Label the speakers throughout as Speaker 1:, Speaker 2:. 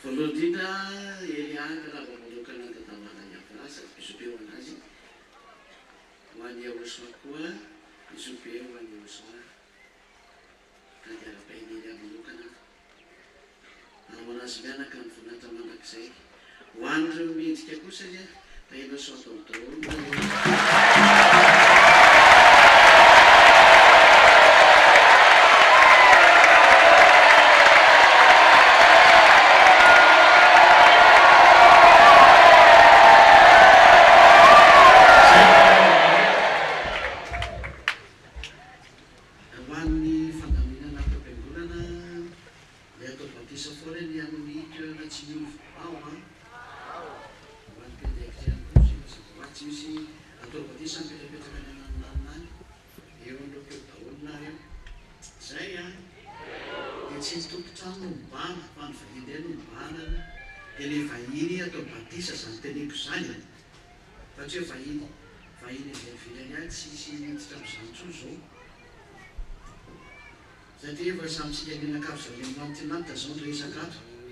Speaker 1: Volodina elianga la mamolokana ny tatamana YAHVAH sady misopeo anazy ho an'ny YAHOSHUAH koa misopeo ho an'ny YAHOSHUAH ka dia arapahin'iny manokana anazy mianaka ny voninahitra mandrakizay ho an'ireo mendrika kosa dia tahina so atao daholo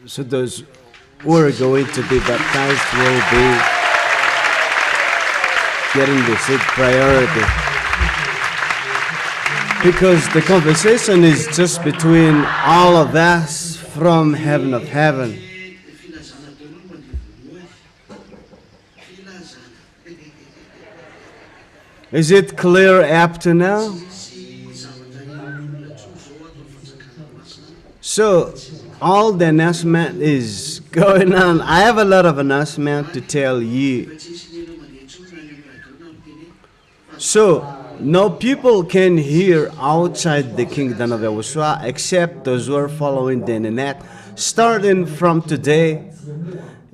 Speaker 2: So those who are going to be baptized will be getting the seat priority. Because the conversation is just between all of us from heaven of heaven. Is it clear up to now? So, all the announcement is going on. I have a lot of announcement to tell you. So, no people can hear outside the kingdom of YAHOSHUAH except those who are following the internet. Starting from today,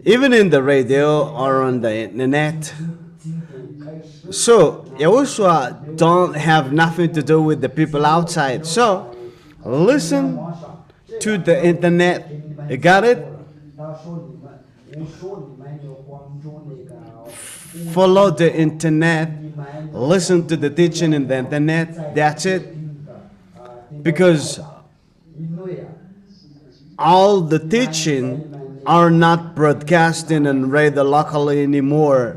Speaker 2: even in the radio or on the internet. So, YAHOSHUAH don't have nothing to do with the people outside. So, listen to the internet. You got it? Follow the internet. Listen to the teaching in the internet. That's it. Because all the teaching are not broadcasting and radio locally anymore.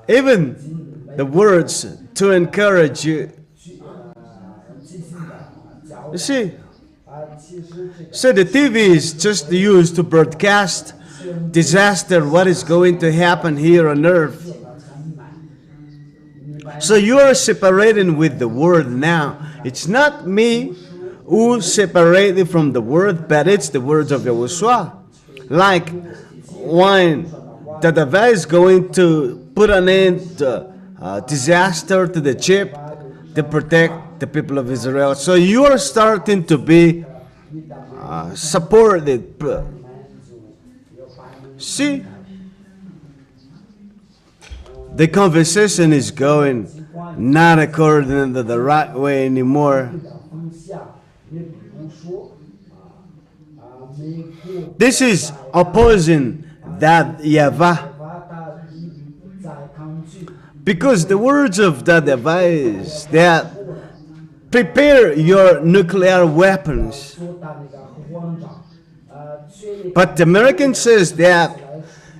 Speaker 2: Even the words to encourage you. You see? So the TV is just used to broadcast disaster, what is going to happen here on earth. So you are separating with the word now. It's not me who separated from the word, but it's the words of YAHOSHUAH. Like when YAHVAH is going to put an end to disaster to the ship to protect the people of Israel. So you are starting to be supported. See? The conversation is going not according to the right way anymore. This is opposing that YAHVAH. Because the words of that YAHVAH is that prepare your nuclear weapons. But the American says that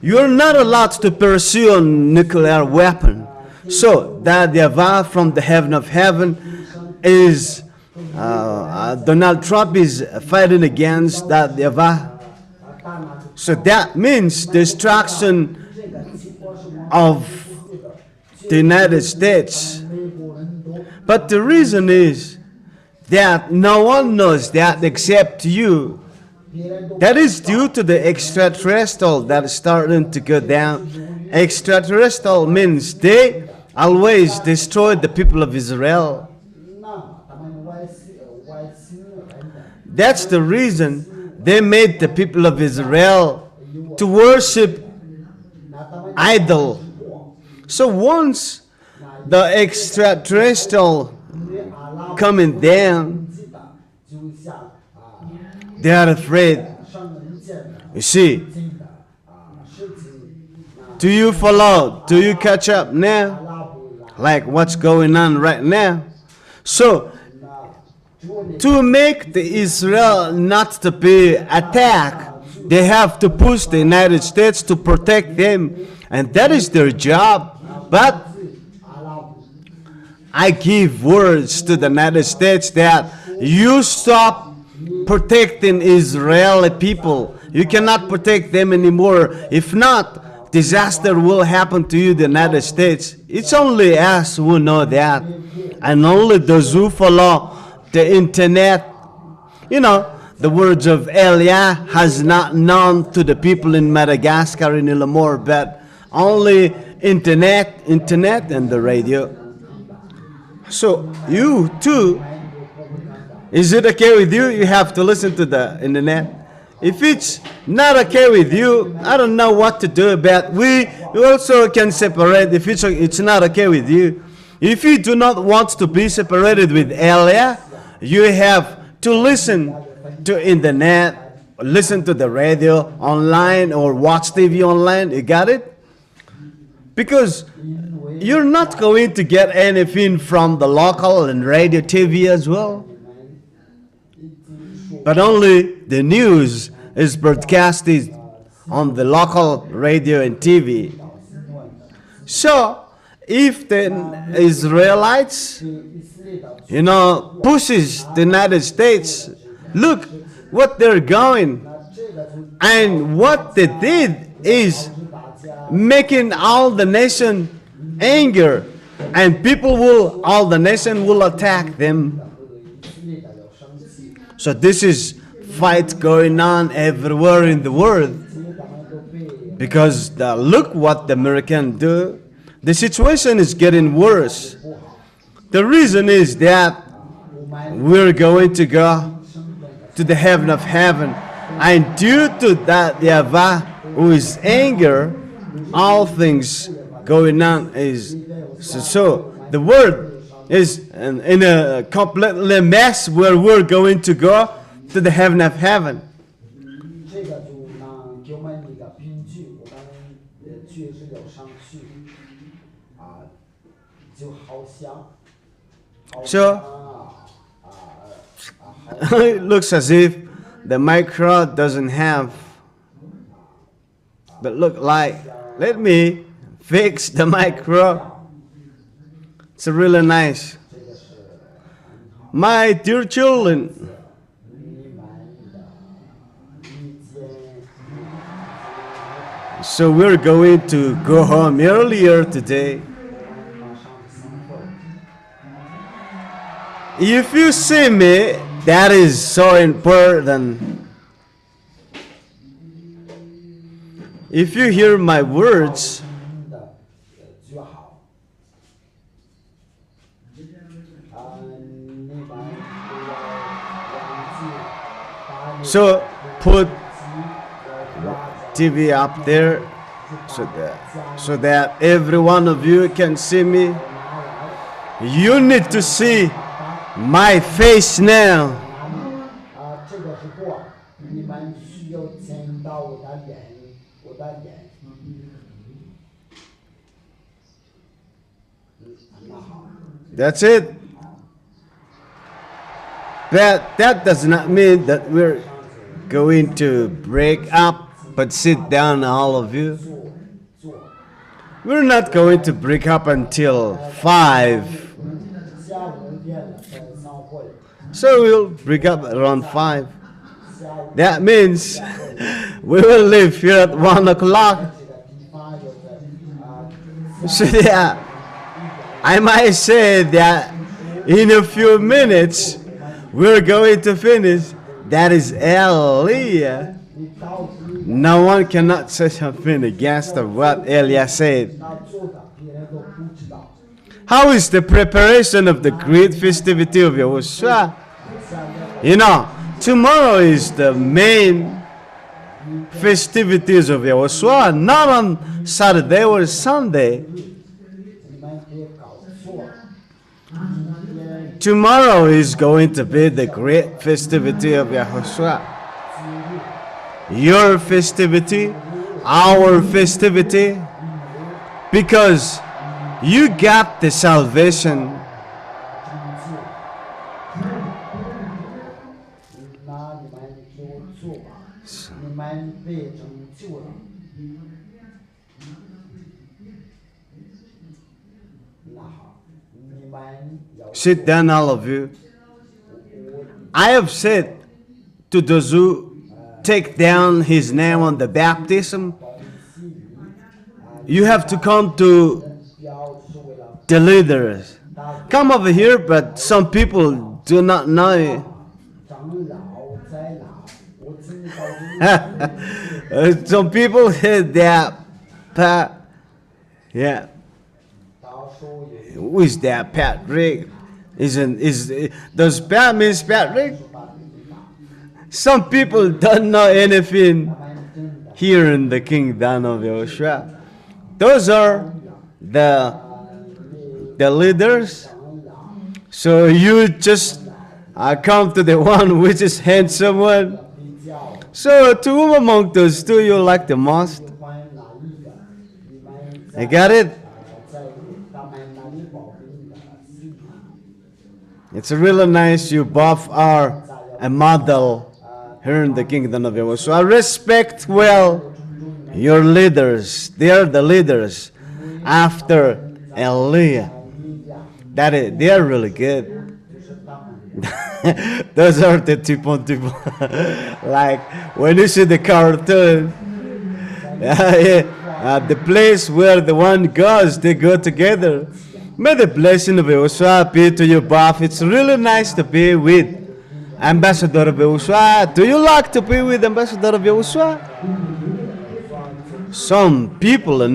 Speaker 2: you're not allowed to pursue a nuclear weapon. So that YAHVAH from the heaven of heaven is, Donald Trump is fighting against that YAHVAH. So that means destruction of the United States. But the reason is that no one knows that except you. That is due to the extraterrestrial that is starting to go down. Extraterrestrial means they always destroy the people of Israel. That's the reason they made the people of Israel to worship idol. So once the extraterrestrial coming down, they are afraid. You see, do you follow? Do you catch up now? Like what's going on right now? So, to make the Israel not to be attacked They have to push the United States to protect them, and that is their job. But I give words to the United States that you stop protecting Israeli people. You cannot protect them anymore. If not, disaster will happen to you, the United States. It's only us who know that, and only those who follow the internet. You know, the words of YAH has not known to the people in Madagascar in Ilamore, but only internet and the radio. So you too, is it okay with you? You have to listen to the internet. If it's not okay with you, I don't know what to do about. We also can separate if it's not okay with you. If you do not want to be separated with YAH, you have to listen to internet, listen to the radio online, or watch TV online. You got it? Because you're not going to get anything from the local and radio TV as well. But only the news is broadcasted on the local radio and TV. So, if the Israelites, pushes the United States, look what they're going. And what they did is making all the nation anger, and all the nation will attack them. So this is fight going on everywhere in the world, because look what the Americans do. The situation is getting worse. The reason is that we're going to go to the heaven of heaven, and due to that YAHVAH, who is anger, all things going on is so the world is in a completely mess, where we're going to go to the heaven of heaven. So it looks as if the micro doesn't have, but look like, let me fix the micro. It's really nice. My dear children, so we're going to go home earlier today. If you see me, that is so important. If you hear my words, so put TV up there so that every one of you can see me. You need to see my face now. That's it. But that does not mean that we're going to break up, but sit down, all of you. We're not going to break up until 5. So we'll break up around 5. That means we will leave here at 1 o'clock. So yeah, I might say that in a few minutes we're going to finish. That is YAH. No one cannot say something against what YAH said. How is the preparation of the great festivity of YAHOSHUA? Tomorrow is the main festivities of YAHOSHUA, not on Saturday or Sunday. Tomorrow is going to be the great festivity of YAHOSHUA. Your festivity, our festivity, because you got the salvation.
Speaker 3: 那你们给我做吧，你们被拯救了。那好，你们要
Speaker 2: Sit down, all of you. I have said to those who take down his name on the baptism, you have to come to
Speaker 3: 标是为了
Speaker 2: the leaders. Come over here, but some people do not know it.
Speaker 3: 长老在老，我知道你
Speaker 2: Some people said that, yeah.
Speaker 3: 他说有
Speaker 2: Who is that Patrick? Does Pat means Patrick? Some people don't know anything here in the kingdom of YAHOSHUA. Those are the leaders. So you just come to the one which is handsome one.
Speaker 3: 比较
Speaker 2: So to whom among those two you like the most?
Speaker 3: 欢哪一个？你们
Speaker 2: I got it.
Speaker 3: 在他们哪里保兵的心？
Speaker 2: It's really nice you both are a model here in the kingdom of YAHOSHUA. So I respect well your leaders. They are the leaders after Eliah. That is, they are really good.
Speaker 3: 就是他们
Speaker 2: Those are the tipo. Like when you see the cartoon, the place where the one goes, they go together. May the blessing of YAHOSHUA be to you both. It's really nice to be with Ambassador of YAHOSHUA. Do you like to be with Ambassador of YAHOSHUA? Some people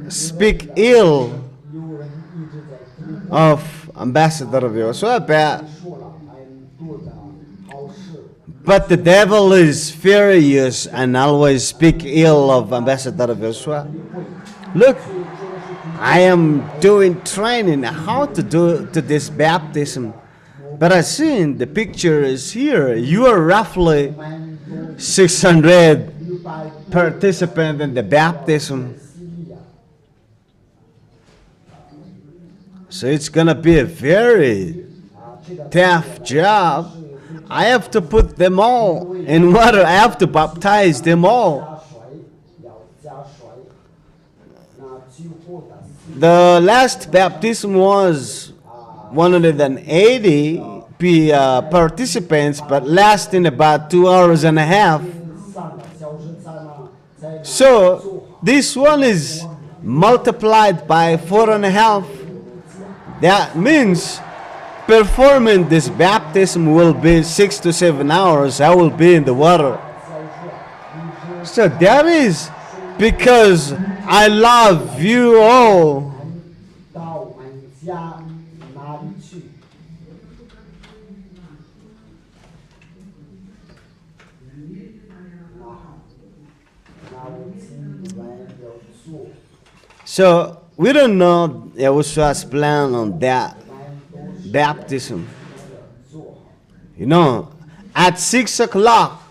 Speaker 2: speak ill
Speaker 3: 有人一直在批
Speaker 2: of Ambassador of YAHOSHUA,
Speaker 3: 说了很多的好事，
Speaker 2: but the devil is furious and always speak ill of Ambassador of YAHOSHUA. Look, I am doing training how to do to this baptism, but I see in the picture is here. You are roughly 600 participants in the baptism. So it's gonna be a very tough job. I have to put them all in water. I have to baptize them all.
Speaker 3: 加水要加水，那几乎的
Speaker 2: The last baptism was 180 participants, but lasting about 2 hours and a half.
Speaker 3: 3个小时才能才
Speaker 2: So this one is multiplied by 4.5. That means performing this baptism will be 6 to 7 hours. I will be in the water. So that is because I love you all.
Speaker 3: 到我们家哪里去？那好，那我今晚要做，
Speaker 2: So we don't know YAHOSHUA's plan on that baptism.
Speaker 3: 做好。
Speaker 2: You know, at 6 o'clock,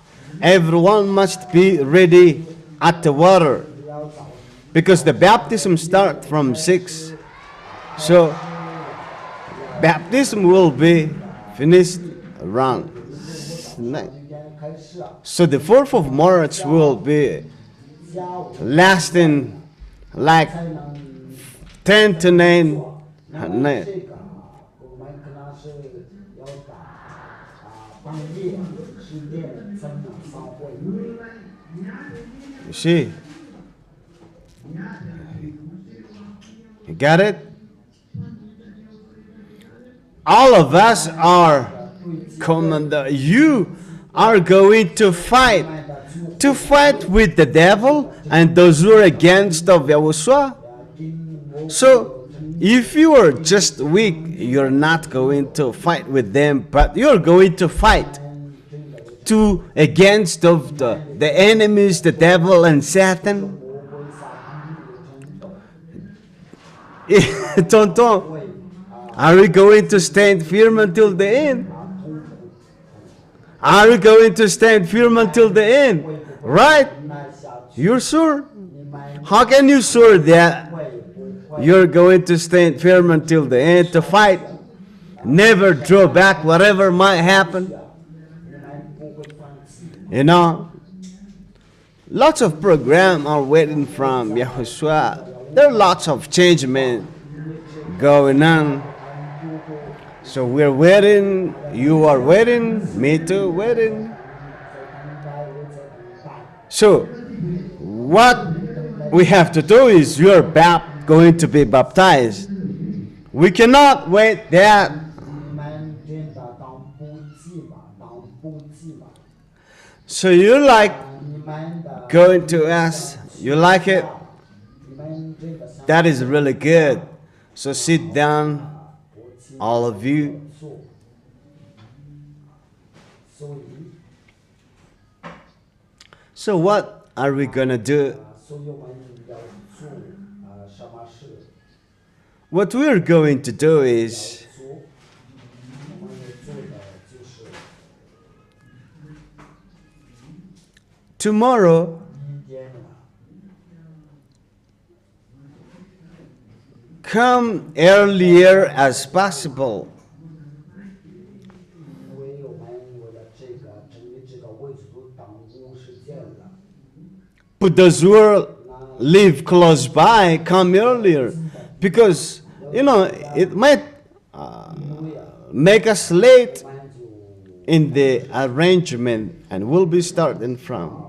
Speaker 2: everyone must be ready at the water because the baptism starts from 6. So baptism will be finished around 9.
Speaker 3: 今天开始啊，
Speaker 2: So the 4th of March will be
Speaker 3: 下午
Speaker 2: lasting like
Speaker 3: 才能
Speaker 2: 10 to 9.
Speaker 3: 那
Speaker 2: 9.
Speaker 3: 这个我们可能是要到半夜10点才能上会。
Speaker 2: You see? You got it? All of us are commander. You are going to fight with the devil and those who are against of YAHOSHUA. So if you are just weak, you're not going to fight with them, but you're going to fight against of the enemies, the devil and Satan. Tonton, are we going to stand firm until the end? Are we going to stand firm until the end? Right? You're sure? How can you sure that you're going to stand firm until the end to fight? Never draw back whatever might happen? You know, lots of programs are waiting from Yahushua. There are lots of changement going on. So we're waiting, you are waiting, me too waiting. So what we have to do is you're going to be baptized. We cannot wait that. So you like going to us, you like it? That is really good. So sit down, all of you. So what are we going to do? What we are going to do is tomorrow come earlier as possible. But those who live close by, come earlier. Because, you know, it might make us late in the arrangement, and we'll be starting from,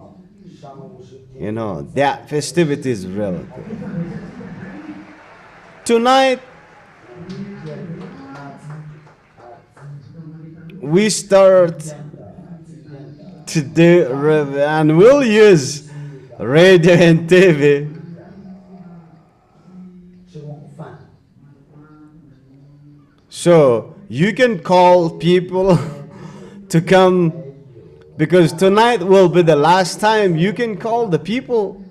Speaker 2: you know, that festivity is really good. Tonight, we start to do, and we'll use radio and TV. So you can call people to come, because tonight will be the last time you can call the people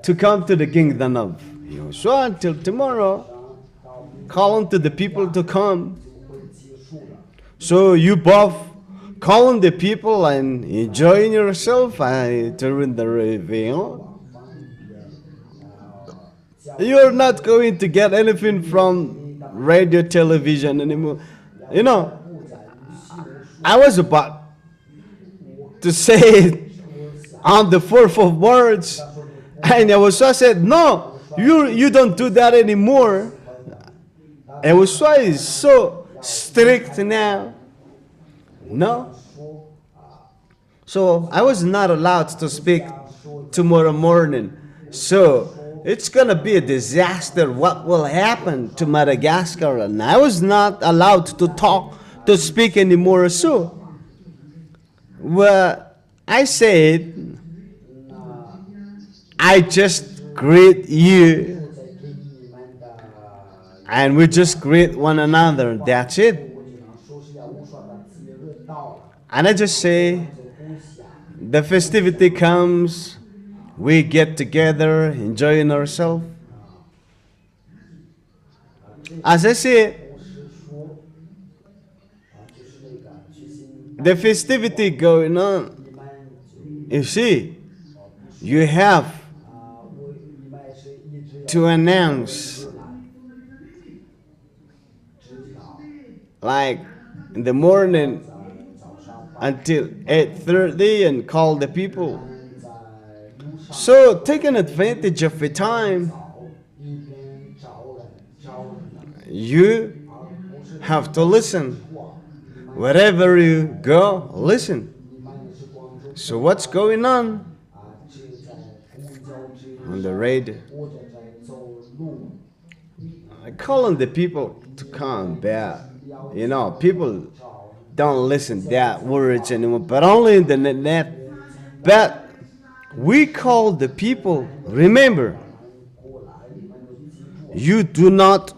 Speaker 2: to come to the kingdom of Yahushua until tomorrow. Call on to the people to come. So you both calling the people and enjoying yourself during the reveal. You're not going to get anything from radio, television anymore. You know, I was about to say it on the fourth of words, and Yahushua said, no, you don't do that anymore. Yahushua is so strict now. No. So I was not allowed to speak tomorrow morning. So it's going to be a disaster what will happen to Madagascar. And I was not allowed to talk, to speak anymore. So, well, I said, I just greet you. And we just greet one another. That's it. And I just say, the festivity comes, we get together, enjoying ourselves. As I say, the festivity going on, you see, you have to announce, like in the morning until 8:30, and call the people. So taking advantage of the time, you have to listen. Wherever you go, listen. So what's going on the radio? I call on the people to come back. You know, people don't listen to that words anymore, but only in the net. But we call the people. Remember, you do not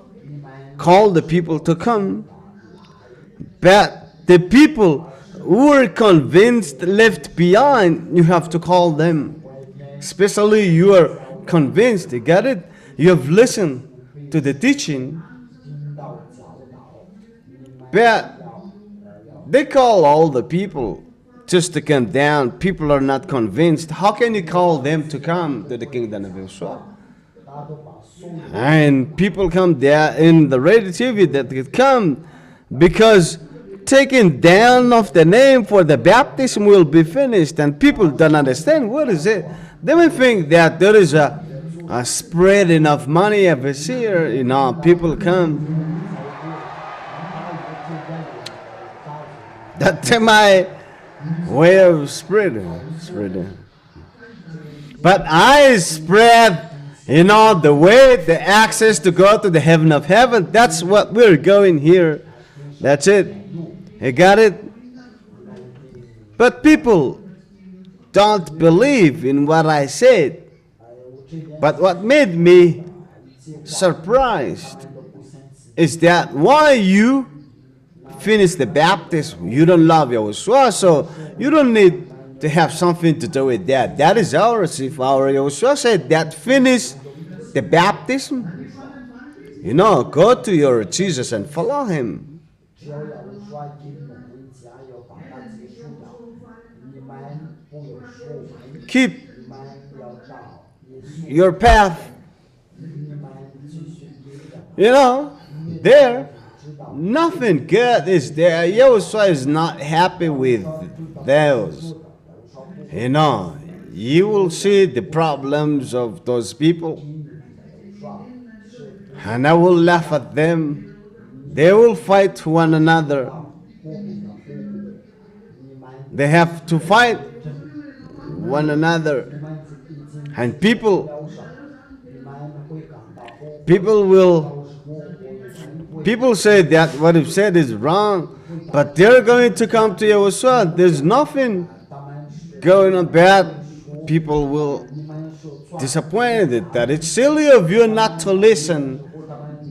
Speaker 2: call the people to come, but the people who are convinced, left behind, you have to call them. Especially you are convinced, you got it? You have listened to the teaching, but they call all the people just to come down. People are not convinced. How can you call them to come to the kingdom of Yahushua? And people come there in the radio TV that could come because taking down of the name for the baptism will be finished, and people don't understand what is it. They will think that there is a spreading of money every year. People come. That's my way of spreading. But I spread, the way, the access to go to the heaven of heaven. That's what we're going here. That's it. You got it? But people don't believe in what I said. But what made me surprised is that why you finish the baptism, you don't love YAHOSHUAH, so you don't need to have something to do with that. That is ours. If our YAHOSHUAH said that finish the baptism, go to your Jesus and follow him. Keep your path, there. Nothing good is there. YAHOSHUAH is not happy with those. You will see the problems of those people, and I will laugh at them. They will fight one another. They have to fight one another, and people say that what you've said is wrong, but they're going to come to YAHOSHUAH. There's nothing going on bad. People will disappointed that it's silly of you not to listen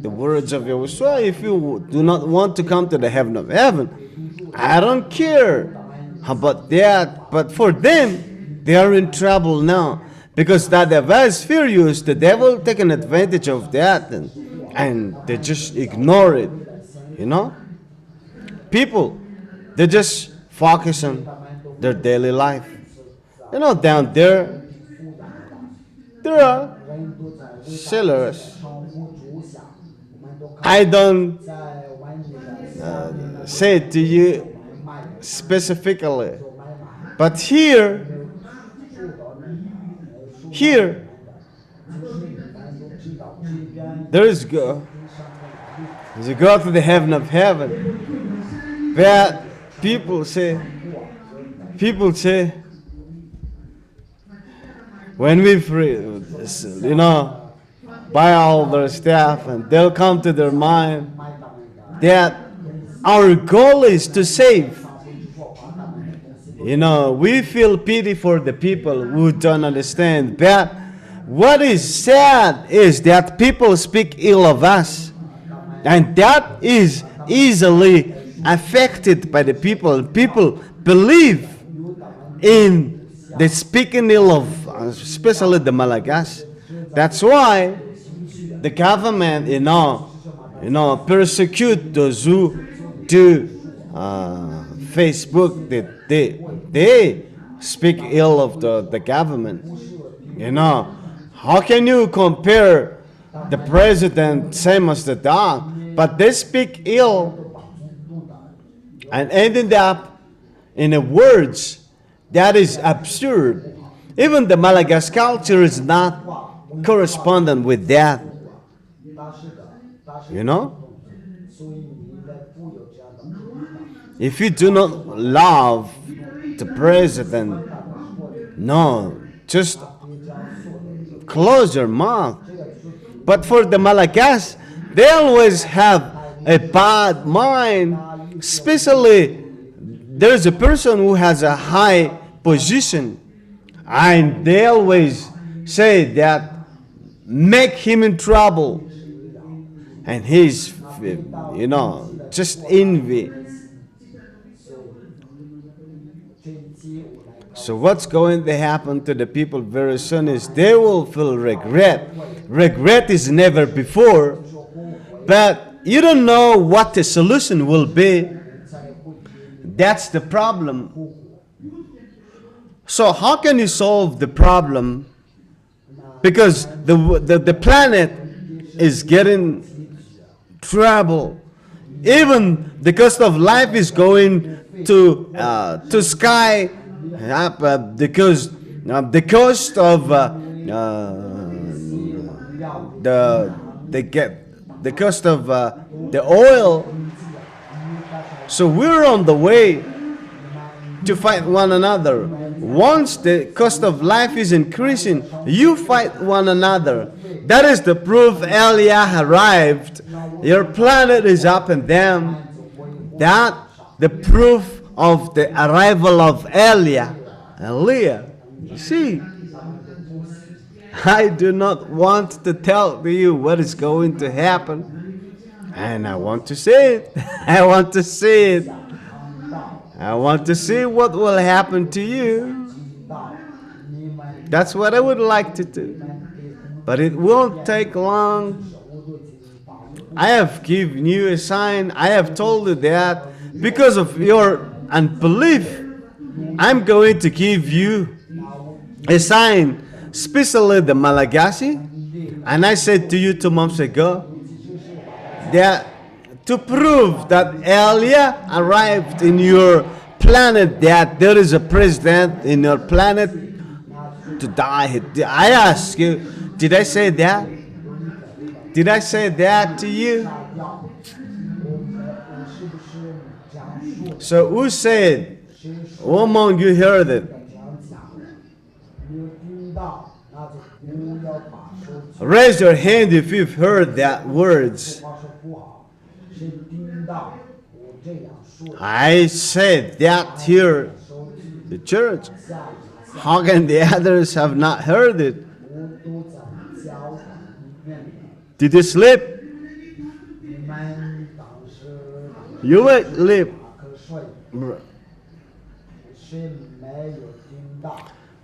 Speaker 2: the words of YAHOSHUAH if you do not want to come to the heaven of heaven. I don't care about that, but for them, they are in trouble now because that YAHVAH is furious. The devil taking advantage of that, and they just ignore it. People, they just focus on their daily life. Down there are sailors. I don't say it to you specifically, but here, there is go. As you go to the heaven of heaven, that people say, when we free, buy all their stuff, and they'll come to their mind that our goal is to save. We feel pity for the people who don't understand. But what is sad is that people speak ill of us, and that is easily affected by the people. People believe in the speaking ill of, especially the Malagas. That's why the government, persecute those who do Facebook. They speak ill of the government. How can you compare the president same as the dog? But they speak ill and ended up in a words that is absurd. Even the Malagas culture is not correspondent with that. If you do not love the president, just close your mouth. But for the Malagas, they always have a bad mind. Especially, there's a person who has a high position, and they always say that make him in trouble, and he's, just envy. So what's going to happen to the people very soon is they will feel regret. Regret is never before, but you don't know what the solution will be. That's the problem. So how can you solve the problem? Because the planet is getting trouble. Even the cost of life is going to sky up because the cost of the cost of the oil. So we're on the way to fight one another. Once the cost of life is increasing, you fight one another. That is the proof YAH arrived. Your planet is up and down. That the proof of the arrival of YAH. You see, I do not want to tell you what is going to happen, and I want to see it. I want to see it. I want to see what will happen to you. That's what I would like to do. But it won't take long. I have given you a sign. I have told you that because of your unbelief, I'm going to give you a sign, especially the Malagasy. And I said to you 2 months ago that to prove that YAH arrived in your planet, that there is a president in your planet to die. I ask you, did I say that? Did I say that to you? So who said? Who among you heard it? Raise your hand if you've heard that words. I said that here, the church. How can the others have not heard it? Did you sleep? You were sleep.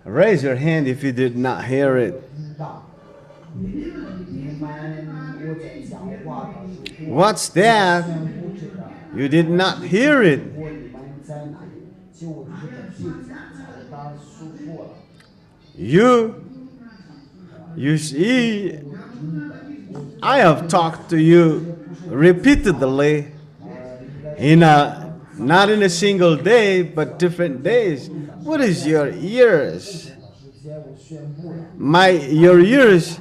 Speaker 2: Raise your hand if you did not hear it. What's that? You did not hear it. You see, I have talked to you repeatedly not in a single day, but different days. What is your ears? Your ears.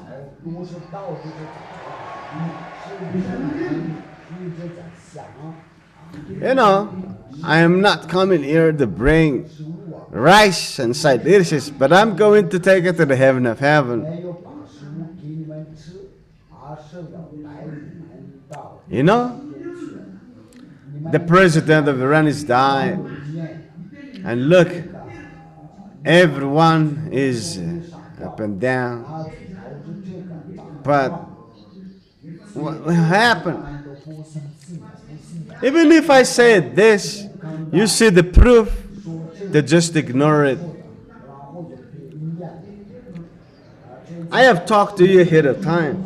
Speaker 2: You know, I am not coming here to bring rice and side dishes, but I'm going to take it to the heaven of heaven. You know, the president of Iran is dying, and look, everyone is up and down. But what will happen? Even if I said this, you see the proof, they just ignore it. I have talked to you ahead of time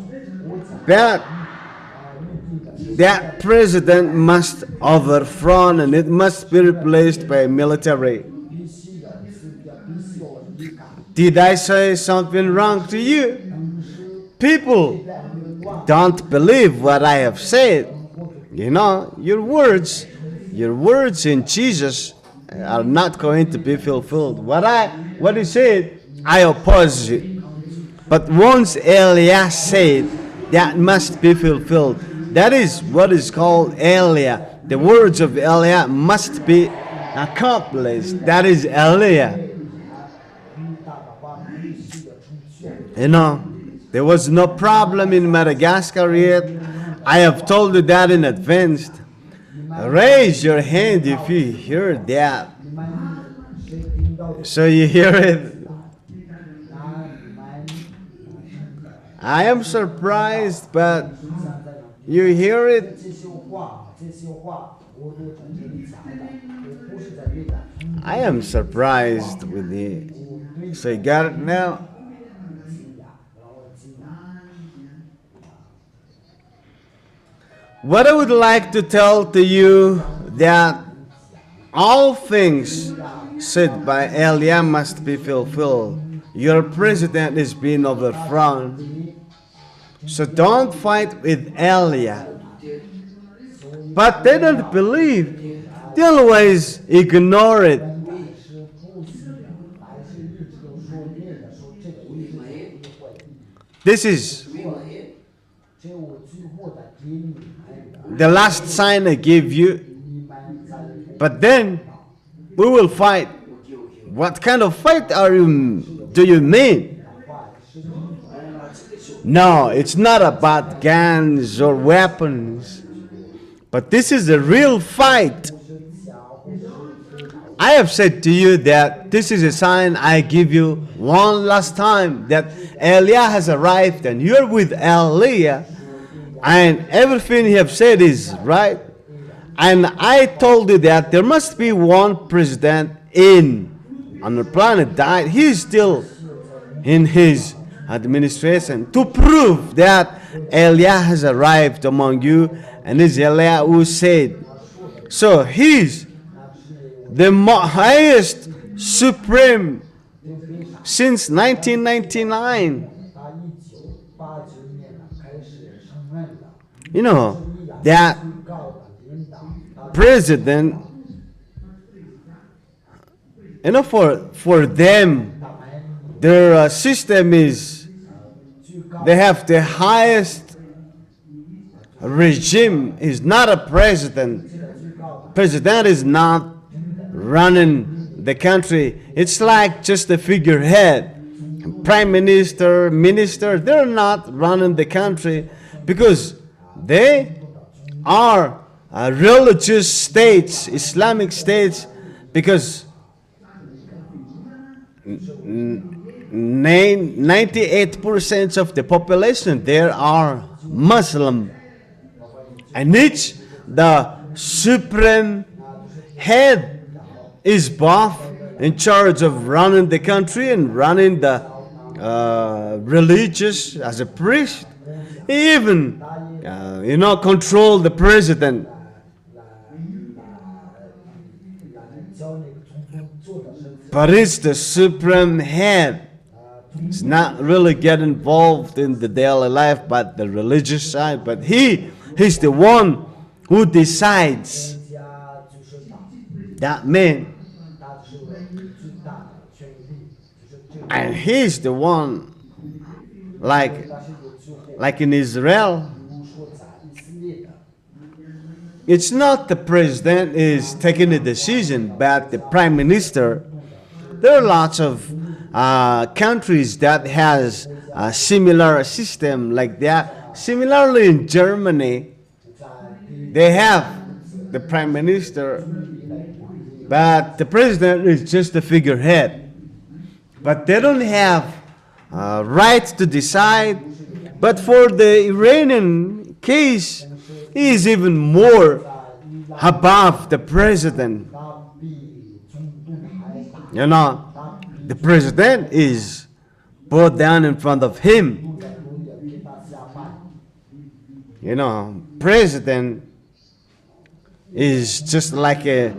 Speaker 2: that president must overthrown and it must be replaced by military. Did I say something wrong to you? People don't believe what I have said. You know, your words in Jesus are not going to be fulfilled. What he said, I oppose it. But once YAH said, that must be fulfilled. That is what is called YAH. The words of YAH must be accomplished. That is YAH. You know, there was no problem in Madagascar yet. I have told you that in advance. Raise your hand if you hear that. So you hear it. I am surprised, but you hear it. I am surprised with it. So you got it now? What I would like to tell to you that all things said by YAH must be fulfilled. Your president is being overthrown. So don't fight with YAH. But they don't believe. They always ignore it.
Speaker 3: 但是不死的，还是一直都说那个说这个一直都不会。
Speaker 2: This is
Speaker 3: 这我最后的给你们的，
Speaker 2: the last sign I give you.
Speaker 3: 你们在
Speaker 2: But then we will fight. What kind of fight do you mean?
Speaker 3: 话是
Speaker 2: No, it's not about guns or weapons. But this is a real fight. I have said to you that this is a sign I give you one last time that Eliah has arrived and you're with Eliah and everything you have said is right. And I told you that there must be one president on the planet that he is still in his administration to prove that Eliah has arrived among you, and it's Eliah who said. So he's the highest supreme since 1999.
Speaker 3: 他1989年呢开始承认了，
Speaker 2: You know that
Speaker 3: 最高的领导，他
Speaker 2: president, you know, for them, their system is,
Speaker 3: 最高
Speaker 2: they have the highest regime. Is not a president.
Speaker 3: 最高的
Speaker 2: President is not running the country. It's like just a figurehead. Prime minister, minister, they're not running the country because they are religious states, Islamic states, because 98% of the population there are Muslim. And each, the supreme head is both in charge of running the country and running the religious as a priest. He even, control the president.
Speaker 3: 教那个总统做的事情，
Speaker 2: But it's the supreme head. It's not really get involved in the daily life, but the religious side. But he's the one who decides.
Speaker 3: 家就是党，
Speaker 2: That man.
Speaker 3: 他是最大的权力，就是这个，
Speaker 2: And he's the one, like
Speaker 3: 但是有最后
Speaker 2: in Israel.
Speaker 3: 比如说在以色列的，
Speaker 2: It's not the president is taking a decision, but the prime minister. There are lots of countries that has a similar system like that. Similarly, in Germany,
Speaker 3: 在
Speaker 2: they have the prime minister, but the president is just a figurehead. But they don't have right to decide. But for the Iranian case, he is even more above the president.
Speaker 3: 他比总统还大，
Speaker 2: You know, the president is brought down in front of him.
Speaker 3: 都在都也给他下拜，
Speaker 2: You know, president is just like a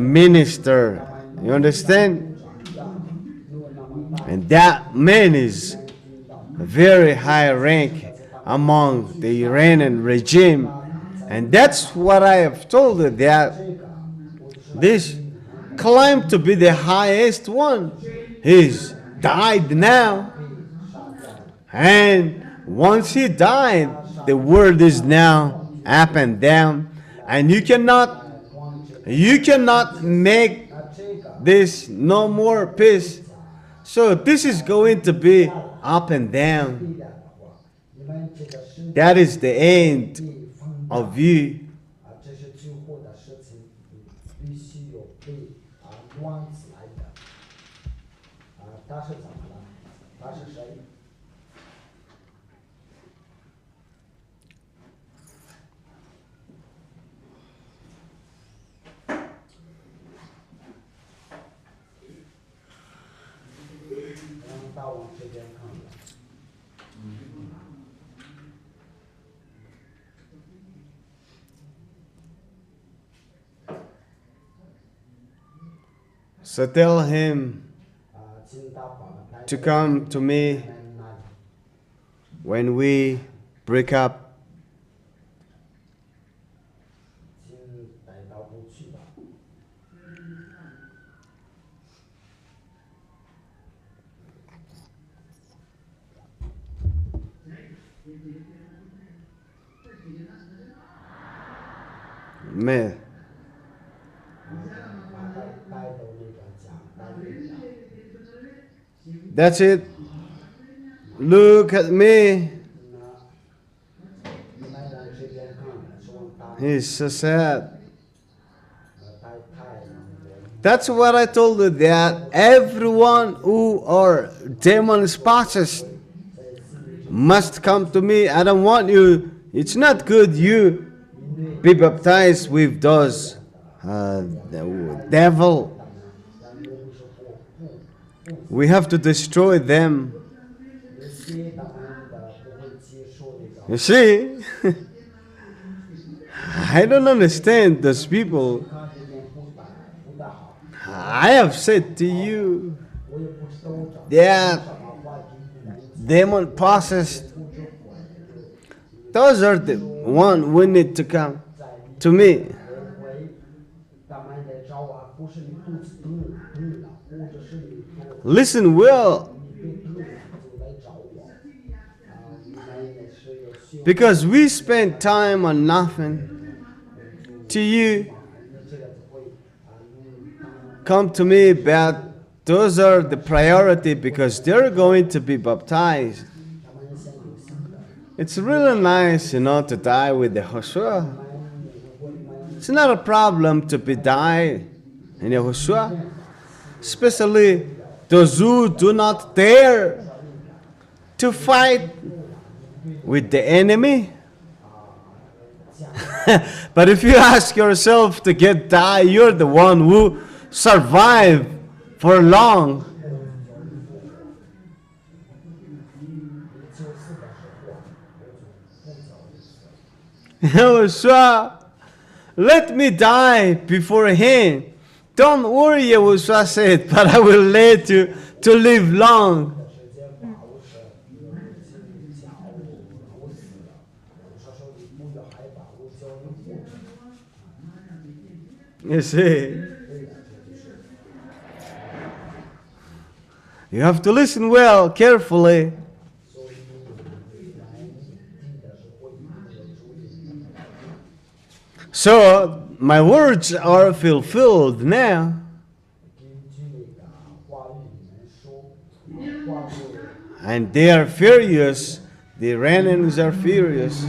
Speaker 2: minister. You understand?
Speaker 3: 如果那么大，
Speaker 2: And that man is a very high rank among the Iranian regime. And that's what I have told you, that
Speaker 3: 这个我就是
Speaker 2: this claimed to be the highest one. He's died now. And once he died, the world is now up and down. And you cannot make
Speaker 3: 那这个
Speaker 2: this no more peace. So this is going to be up and down.
Speaker 3: 力量的话，你们这个世界
Speaker 2: That is the end
Speaker 3: 被封
Speaker 2: of you.
Speaker 3: 这是最后的事情，必须有被关起来的。他是怎么了？他是谁？大王这边看了。
Speaker 2: So tell him
Speaker 3: 请大王来
Speaker 2: to come to me
Speaker 3: 那里。
Speaker 2: when we break up.
Speaker 3: 去吧。
Speaker 2: Man.
Speaker 3: 带到那个家，带回家。
Speaker 2: That's it. Look at me.
Speaker 3: 你们往这边看，是往大。
Speaker 2: He's so sad.
Speaker 3: 太
Speaker 2: That's what I told you, that everyone who are demon possessed must come to me. I don't want you. It's not good you be baptized with those the devil. We have to destroy them. You see? I don't understand those people. I have said to you that demon possessed, those are the one we need to come to me. Listen well, because we spend time on nothing. To you, come to me, but those are the priority because they're going to be baptized. It's really nice, to die with the YAHOSHUA. It's not a problem to be die in YAHOSHUA, especially those who do not dare to fight with the enemy. But if you ask yourself to get die, you're the one who survived for long. YAHOSHUA, let me die before him. Don't worry, YAHOSHUA said, but I will let you to live long. You see, you have to listen well, carefully. So, my words are fulfilled now. And they are furious. The Iranians are furious.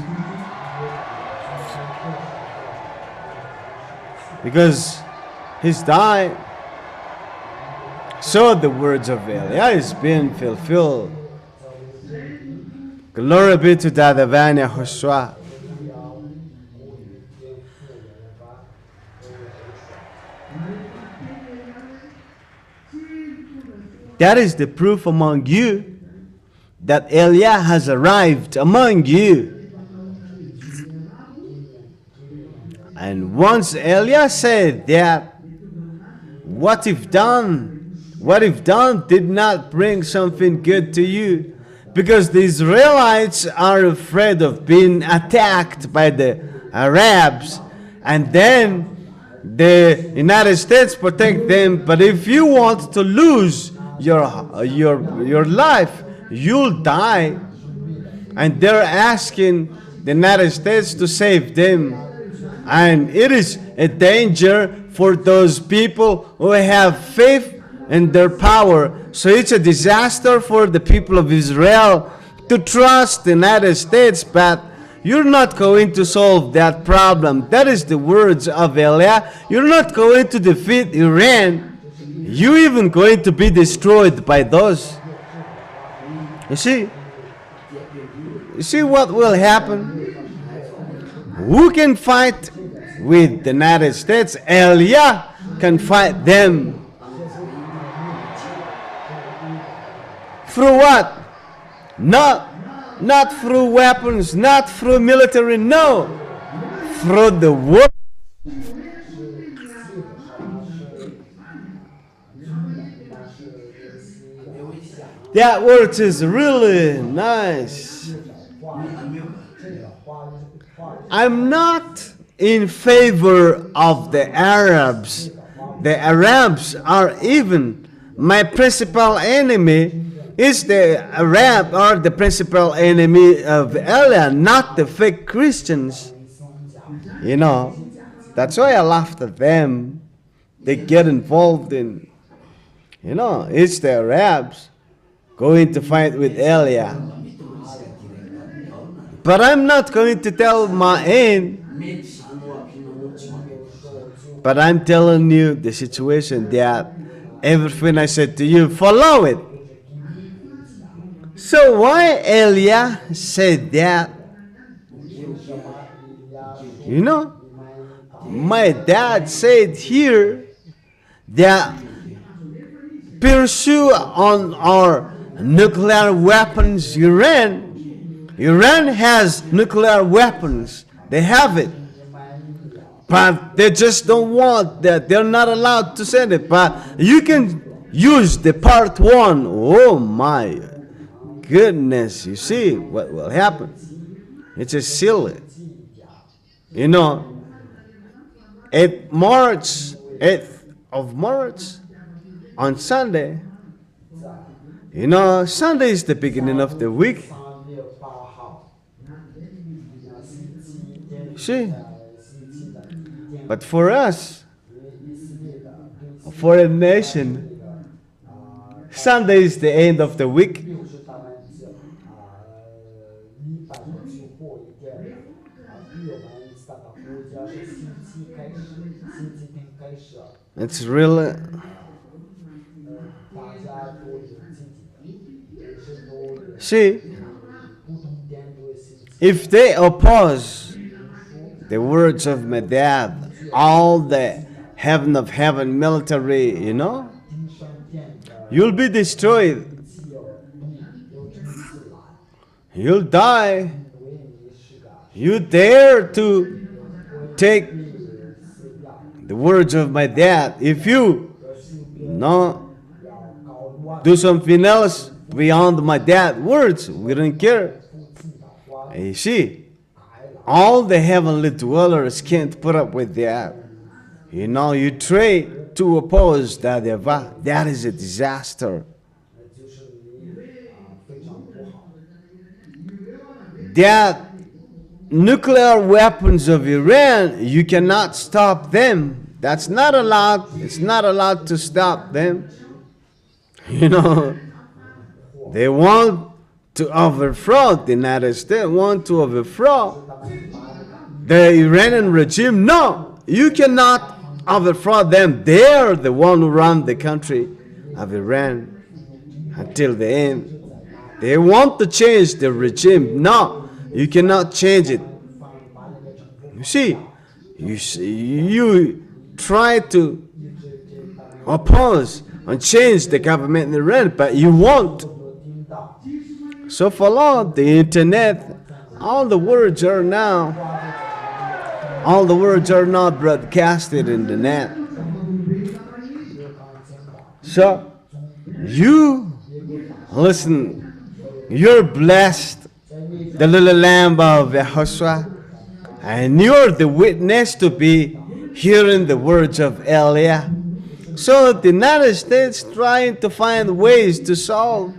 Speaker 2: Because he's died. So the words of YAH is being fulfilled. Glory be to the divine YAHOSHUA. That is the proof among you that YAH has arrived among you. And once YAH said that, what if done did not bring something good to you? Because the Israelites are afraid of being attacked by the Arabs, and then the United States protect them. But if you want to lose your life, you'll die. And they're asking the United States to save them. And it is a danger for those people who have faith in their power. So it's a disaster for the people of Israel to trust the United States, but you're not going to solve that problem. That is the words of YAH. You're not going to defeat Iran. You're even going to be destroyed by those. You see what will happen? Who can fight with the United States? YAH can fight them. Through what? Not through weapons, not through military, no. Through the word. That word is really nice. I'm not in favor of the Arabs. The Arabs are even my principal enemy. Is the Arab or the principal enemy of Allah, not the fake Christians. You know, that's why I laughed at them. They get involved in, you know, it's the Arabs going to fight with Allah. But I'm not going to tell my end. But I'm telling you the situation that everything I said to you, follow it. So why Elia said that? You know, my dad said here that pursue on our nuclear weapons Iran. Iran has nuclear weapons. They have it. But they just don't want that. They're not allowed to send it. But you can use the part 1. Oh my goodness. You see what will happen. It's a silly. You know, 8th of March, on Sunday. You know, Sunday is the beginning of the week. See? But for us, for a nation, Sunday is the end of the week. It's really... See, if they oppose the words of my dad, all the heaven of heaven military, you know, you'll be destroyed. You'll die. You dare to take the words of my dad. If you do something else beyond my dad's words, we don't care. And you see, all the heavenly dwellers can't put up with that. You know, you try to oppose that YAHVAH. That is a disaster. That nuclear weapons of Iran, you cannot stop them. That's not allowed. It's not allowed to stop them. You know, they want to overthrow the United States, want to overthrow the Iranian regime. No, you cannot overthrow them. They are the one who run the country of Iran until the end. They want to change the regime. No, you cannot change it. You see, you try to oppose and change the government in Iran, but you won't. So follow the internet. All the words are now broadcasted in the net. So you listen, you're blessed, the little lamb of YAHOSHUA, and you're the witness to be hearing the words of Elia. So the United States trying to find ways to solve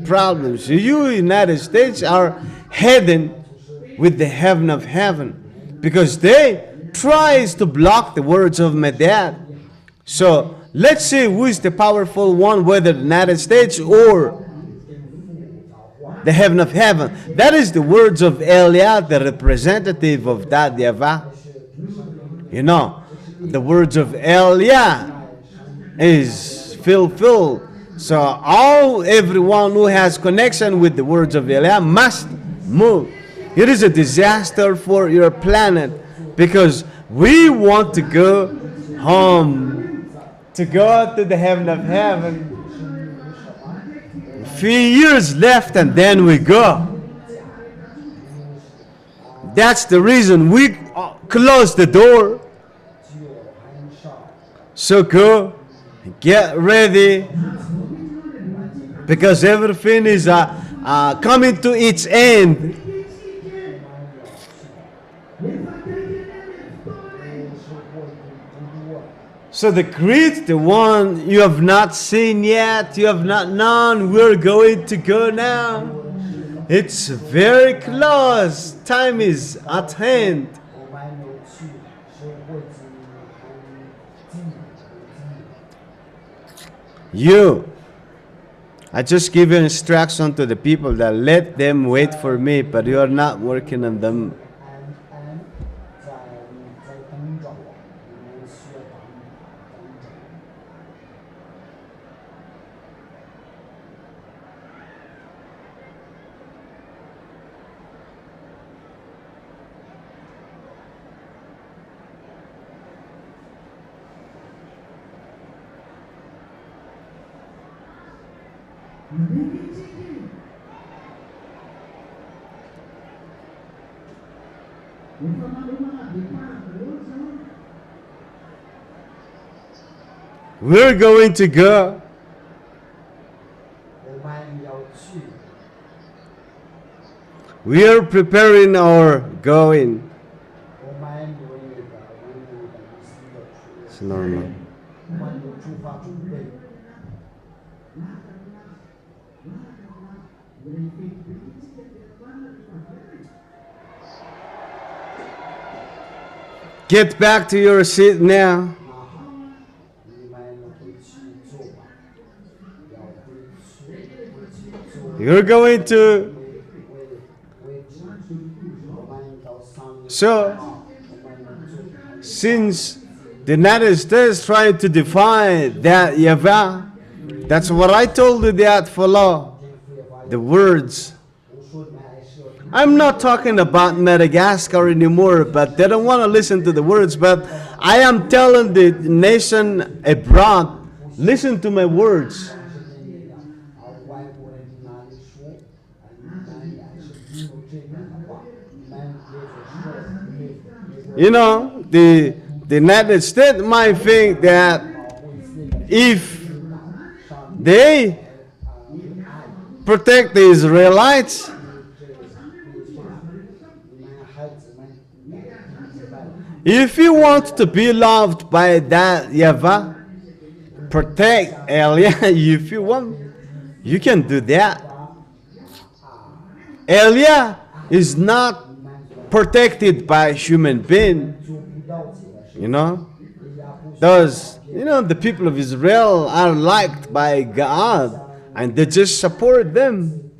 Speaker 2: problems. You, United States, are heading with the heaven of heaven because they tries to block the words of my dad. So let's see who is the powerful one, whether the United States or the heaven of heaven. That is the words of Elia, the representative of that YAHVAH. You know, the words of Elia is fulfilled. So everyone who has connection with the words of Elia must move. It is a disaster for your planet because we want to go home, to go to the heaven of heaven. A few years left and then we go. That's the reason we close the door. So go, get ready, because everything is coming to its end. So the great, the one you have not seen yet, you have not known, we're going to go now. It's very close. Time is at hand.
Speaker 3: 我们还没有去，是会今年。
Speaker 2: You, I just give you instruction to the people that let them wait for me, but you are not working on them. 在等着我，你们需要等着。 We're going to go.
Speaker 3: 我们要去，
Speaker 2: We are preparing our going.
Speaker 3: 我们为了新的出，
Speaker 2: It's normal.
Speaker 3: 我们有出发准备。
Speaker 2: Get back to your seat now.
Speaker 3: 你们回去做吧，要回去做。
Speaker 2: You're going to.
Speaker 3: 我们到3月
Speaker 2: So,
Speaker 3: 我们做。
Speaker 2: since the United States trying to define that YAHVAH, that's what I told you that follow the words. I'm not talking about Madagascar anymore, but they don't want to listen to the words. But I am telling the nation abroad, listen to my words. You know, the United States might think that if they protect the Israelites, if you want to be loved by that YAHVAH, protect Elia. If you want, you can do that. Elia is not protected by human being. You know, the people of Israel are liked by God, and they just support them.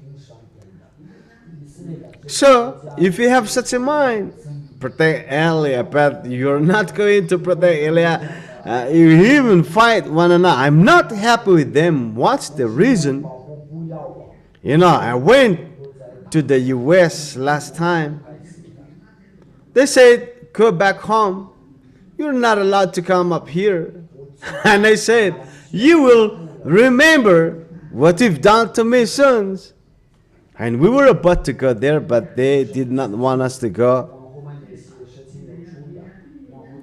Speaker 2: So, if you have such a mind, protect Elia, but you're not going to protect Elia. You even fight one another. I'm not happy with them. What's the reason? You know, I went to the US last time. They said, go back home. You're not allowed to come up here. And I said, you will remember what you've done to me, sons. And we were about to go there, but they did not want us to go.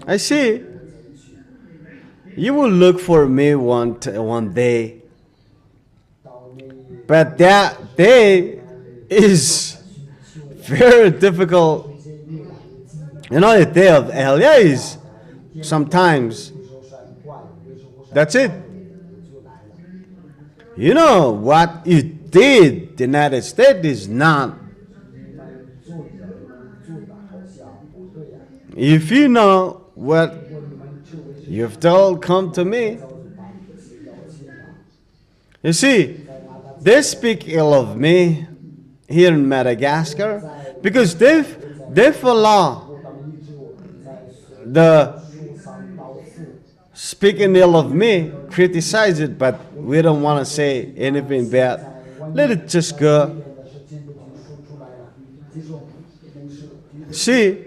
Speaker 2: I see. You will look for me one day. But that day is very difficult. You know, the day of Elia is sometimes. That's it. You know what you did, the United States is not. If you know what you've told, come to me. You see, they speak ill of me here in Madagascar because they follow the speaking ill of me, criticize it, but we don't want to say anything bad. Let it just go. See,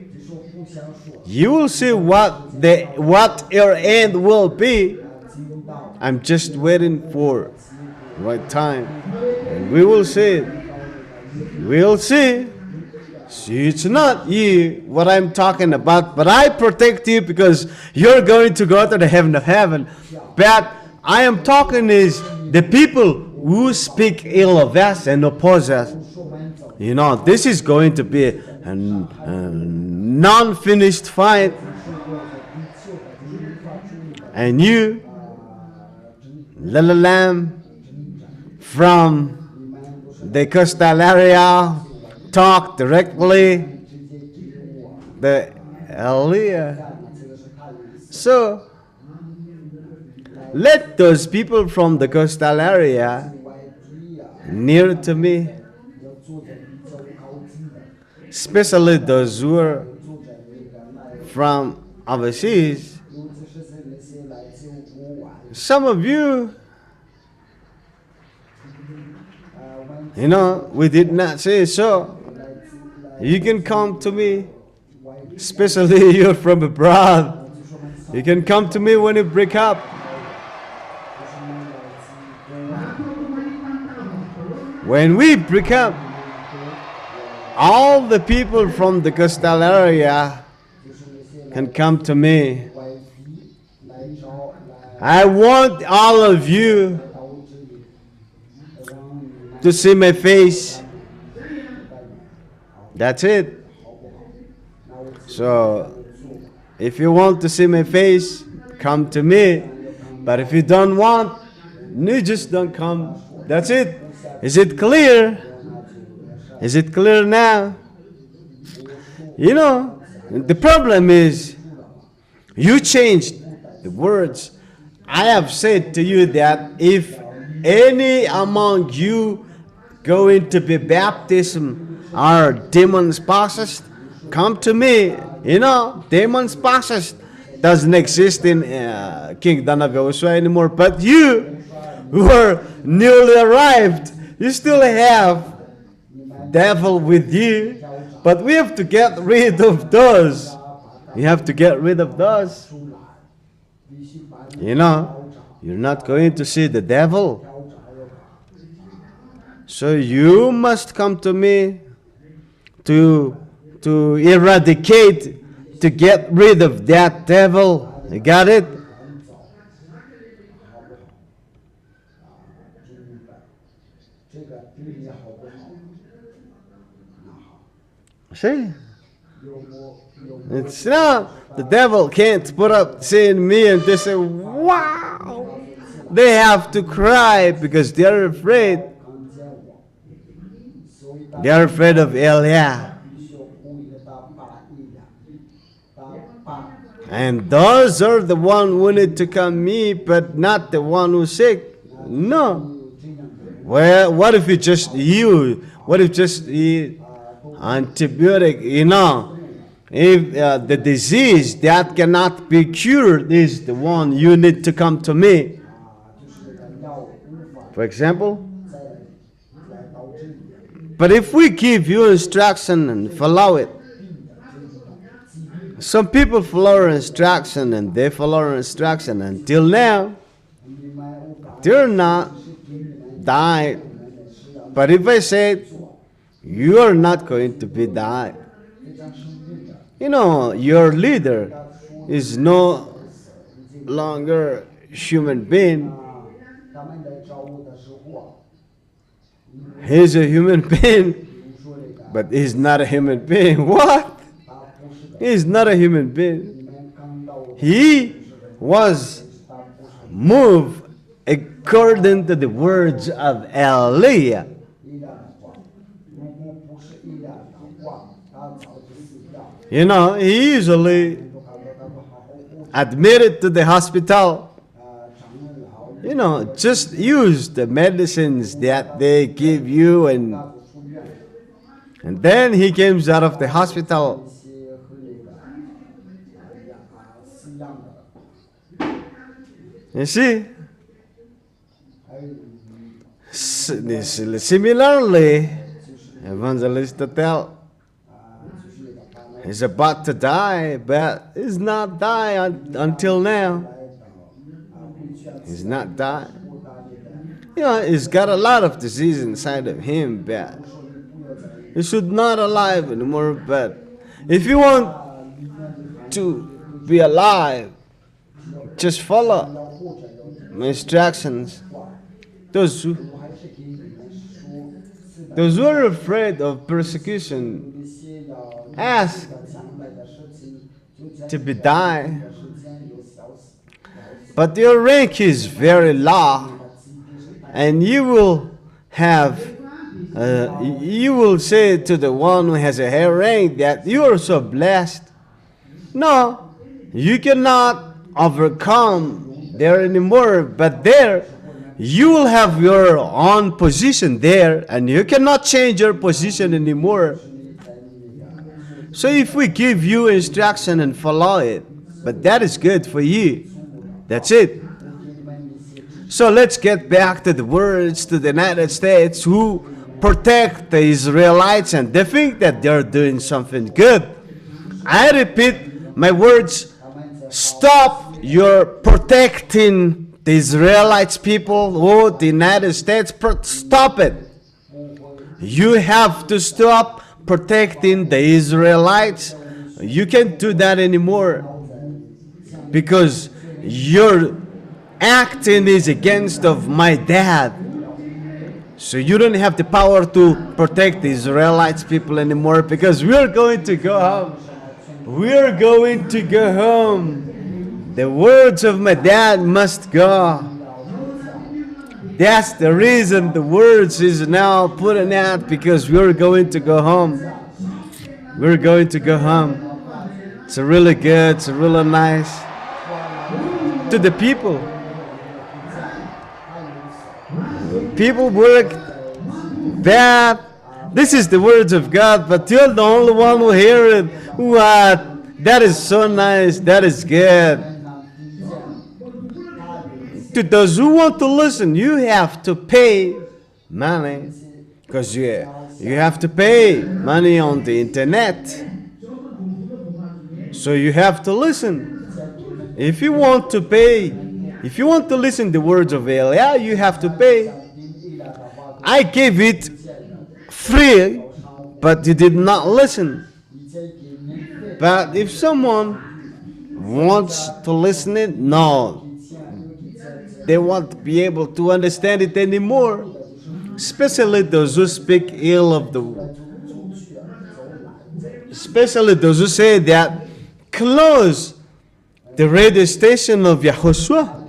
Speaker 2: you will see what your end will be. I'm just waiting for the right time, and we will see it. We'll see. See, it's not you what I'm talking about, but I protect you because you're going to go to the heaven of heaven. But I am talking is the people who speak ill of us and oppose us. You know, this is going to be a non-finished fight. And you, little lamb from the coastal area, talk directly the Elijah. So let those people from the coastal area near to me, especially those who are from overseas. Some of you, we did not say so. You can come to me, especially you're from abroad. You can come to me when you break up. When we break up, all the people from the coastal area can come to me. I want all of you to see my face. That's it. So, if you want to see my face, come to me. But if you don't want, you just don't come. That's it. Is it clear? Is it clear now? The problem is, you changed the words. I have said to you that if any among you going to be baptism are demons possessed, come to me. Demons possessed doesn't exist in Kingdom of YAHOSHUA anymore. But you who are newly arrived, you still have devil with you. But we have to get rid of those. You have to get rid of those. You're not going to see the devil. So you must come to me to eradicate, to get rid of that devil. You got it? See? It's not, the devil can't put up seeing me and they say, wow. They have to cry because they're afraid. They're afraid of YAH. And those are the one who need to come me, but not the one who's sick. No. Well, what if you just eat antibiotic, if the disease that cannot be cured is the one you need to come to me. For example. But if we give you instruction and follow it, some people follow instruction and they follow instruction until now, they're not died. But if I say, you are not going to be died, your leader is no longer human being. He's a human being, but he's not a human being. What? He's not a human being. He was moved according to the words of Elijah. He usually admitted to the hospital. Just use the medicines that they give you, and then he comes out of the hospital. You see? Similarly, evangelist tell he's about to die, but he's not died until now. He's not died. He's got a lot of disease inside of him, but he should not alive anymore. But if you want to be alive, just follow my instructions. Those who are afraid of persecution, ask to be died. but your rank is very low, and you will say to the one who has a higher rank that you are so blessed. No, you cannot overcome there anymore, but there you will have your own position there, and you cannot change your position anymore. So if we give you instruction and follow it, but that is good for you. That's it. So let's get back to the words to the United States who protect the Israelites, and they think that they're doing something good. I repeat my words. Stop your protecting the Israelites people or the United States. Stop it. You have to stop protecting the Israelites. You can't do that anymore, because your acting is against of my dad. So you don't have the power to protect the Israelites people anymore, because we're going to go home. We're going to go home. The words of my dad must go. That's the reason the words is now putting out, because we're going to go home. We're going to go home. It's really good. It's really nice. To the people. People work bad. This is the words of God, but you're the only one who hear it. What? That is so nice. That is good. To those who want to listen, you have to pay money, because you have to pay money on the internet. So you have to listen. If you want to pay, if you want to listen the words of YAH, you have to pay. I gave it free, but you did not listen. But if someone wants to listen it, no. They won't be able to understand it anymore. Especially those who speak ill of the world. Especially those who say that close the radio station of YAHOSHUAH.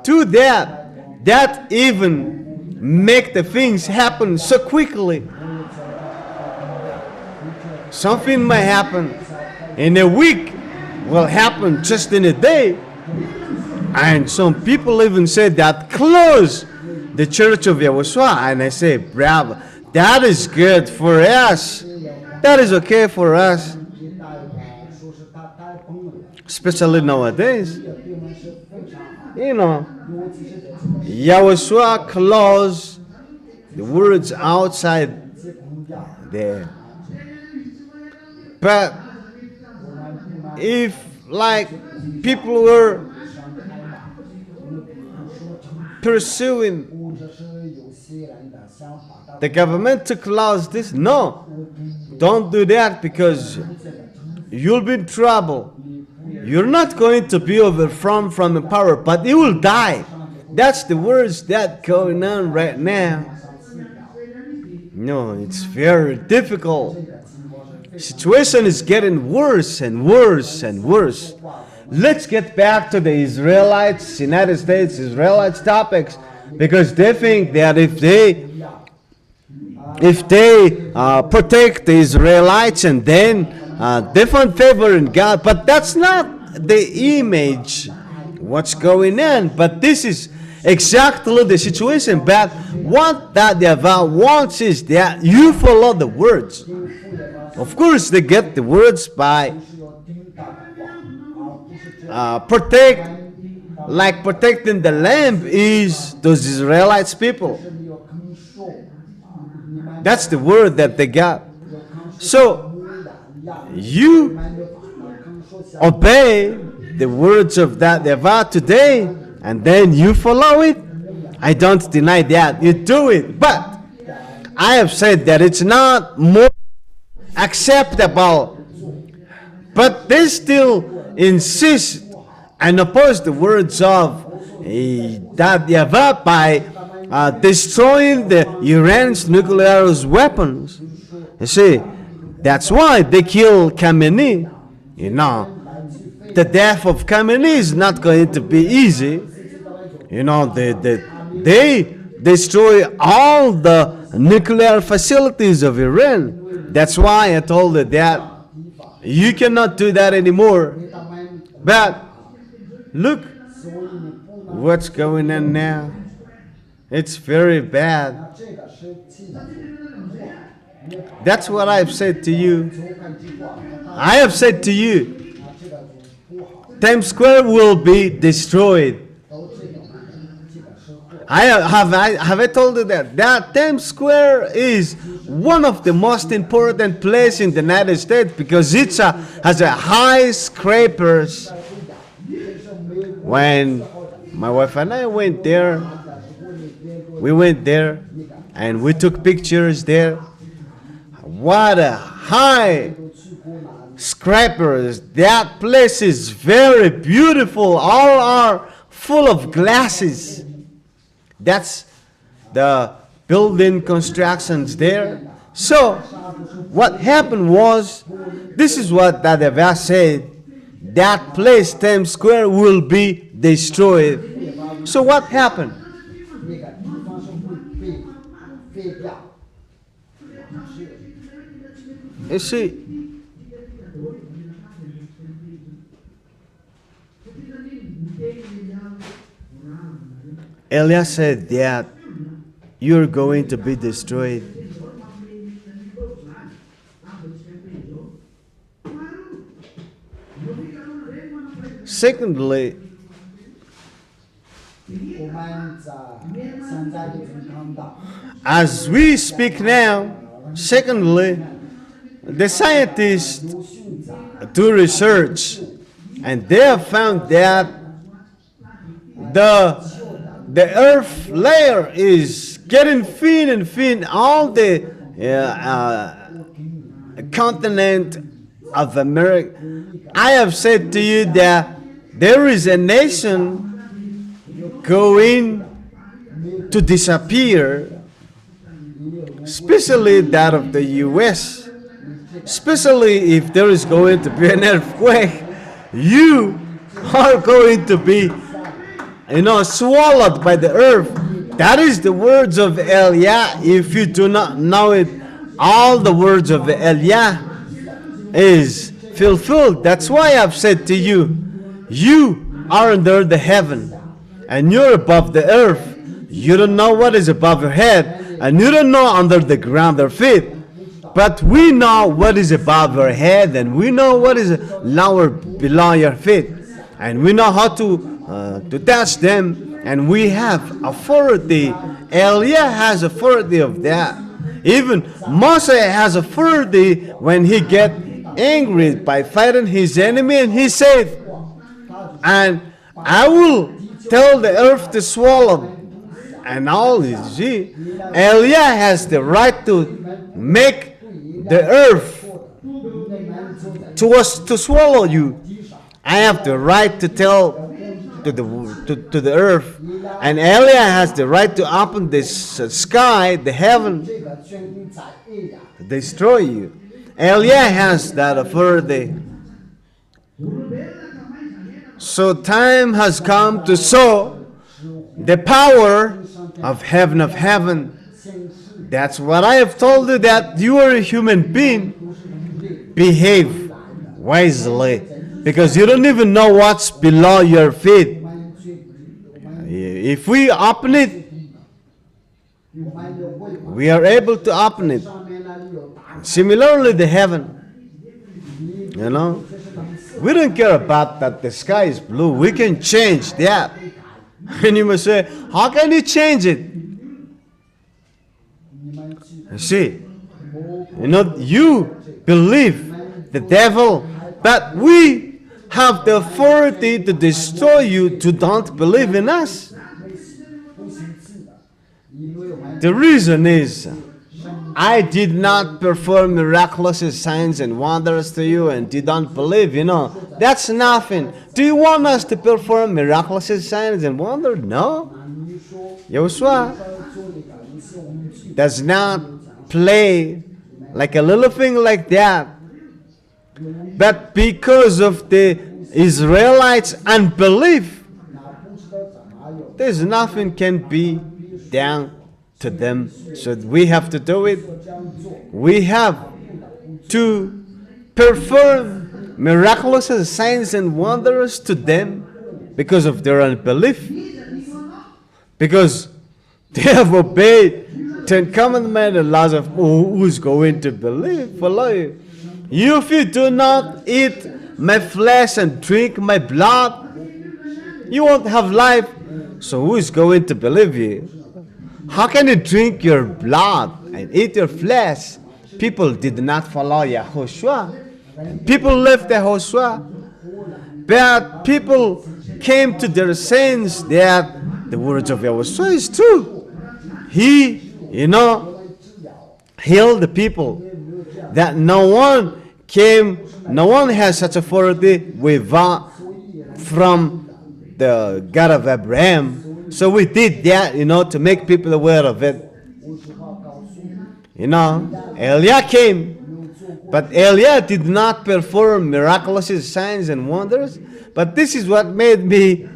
Speaker 2: To that even make the things happen so quickly. Something might happen in a week, will happen just in a day. And some people even say that close the church of YAHOSHUAH. And I say, bravo, that is good for us. That is okay for us. Especially nowadays. You know, YAHOSHUAH closed the words outside there. But if like people were pursuing the government to close this, no, don't do that, because you'll be in trouble. You're not going to be overthrown from the power, but you will die. That's the words that going on right now. No, it's very difficult. Situation is getting worse and worse and worse. Let's get back to the Israelites, United States, Israelites topics, because they think that if they protect the Israelites and then they find favor in God, but that's not the image what's going on. But this is exactly the situation. But what that YAHVAH wants is that you follow the words. Of course, they get the words by protecting the lamb is those Israelites people. That's the word that they got. So you obey the words of that YAHVAH today, and then you follow it. I don't deny that. You do it. But I have said that it's not more acceptable. But they still insist and oppose the words of that YAHVAH by destroying the Iran's nuclear weapons. You see, that's why they kill Khamenei. You know, the death of coming is not going to be easy. You know, they destroy all the nuclear facilities of Iran. That's why I told her that you cannot do that anymore. But look what's going on now. It's very bad. That's what I've said to you. I have said to you, Times Square will be destroyed. Have I told you that Times Square is one of the most important places in the United States because it has a high skyscrapers. When my wife and I went there, we went there and we took pictures there. What a high skyscrapers! That place is very beautiful. All are full of glasses. That's the building constructions there. So what happened was, this is what YAHVAH said, that place, Times Square, will be destroyed. So what happened? You see, Elias said that you're going to be destroyed. Secondly, as we speak now, secondly, the scientists do research and they have found that the earth layer is getting thin and thin. All the continent of America. I have said to you that there is a nation going to disappear, especially that of the US. Especially if there is going to be an earthquake, you are going to be, swallowed by the earth. That is the words of YAH. If you do not know it, all the words of YAH is fulfilled. That's why I've said to you, you are under the heaven and you're above the earth. You don't know what is above your head and you don't know under the ground or feet. But we know what is above your head and we know what is lower below your feet. And we know how to touch them, and we have authority. YAH has authority of that. Even Moses has authority when he get angry by fighting his enemy, and he said, and I will tell the earth to swallow. And all is YAH has the right to make the earth to swallow you. I have the right to tell to the earth, and YAH has the right to open this sky, the heaven, to destroy you. YAH has that authority. So time has come to show the power of heaven. That's what I have told you, that you are a human being. Behave wisely, because you don't even know what's below your feet. If we open it, we are able to open it. Similarly, the heaven. We don't care about that the sky is blue. We can change that. And you must say, how can you change it? You see, you believe the devil, but we have the authority to destroy you to don't believe in us. The reason is, I did not perform miraculous signs and wonders to you and you don't believe, that's nothing. Do you want us to perform miraculous signs and wonders? No. YAHOSHUA does not play like a little thing like that. But because of the Israelites' unbelief,
Speaker 3: 那不知道怎么样，
Speaker 2: there's nothing can be done to them. So we have to do it.
Speaker 3: 这样做，
Speaker 2: We have to perform miraculous signs and wonders to them because of their unbelief. Because they have obeyed 10 commandments and laws of who's going to believe, follow you. If you do not eat my flesh and drink my blood, you won't have life. So who is going to believe you? How can you drink your blood and eat your flesh? People did not follow YAHOSHUA. People left YAHOSHUA. But people came to their sense that the words of YAHOSHUA is true. He, healed the people. That no one has such authority from the God of Abraham. So we did that, to make people aware of it. Eliah came, but Eliah did not perform miraculous signs and wonders. But this is what made me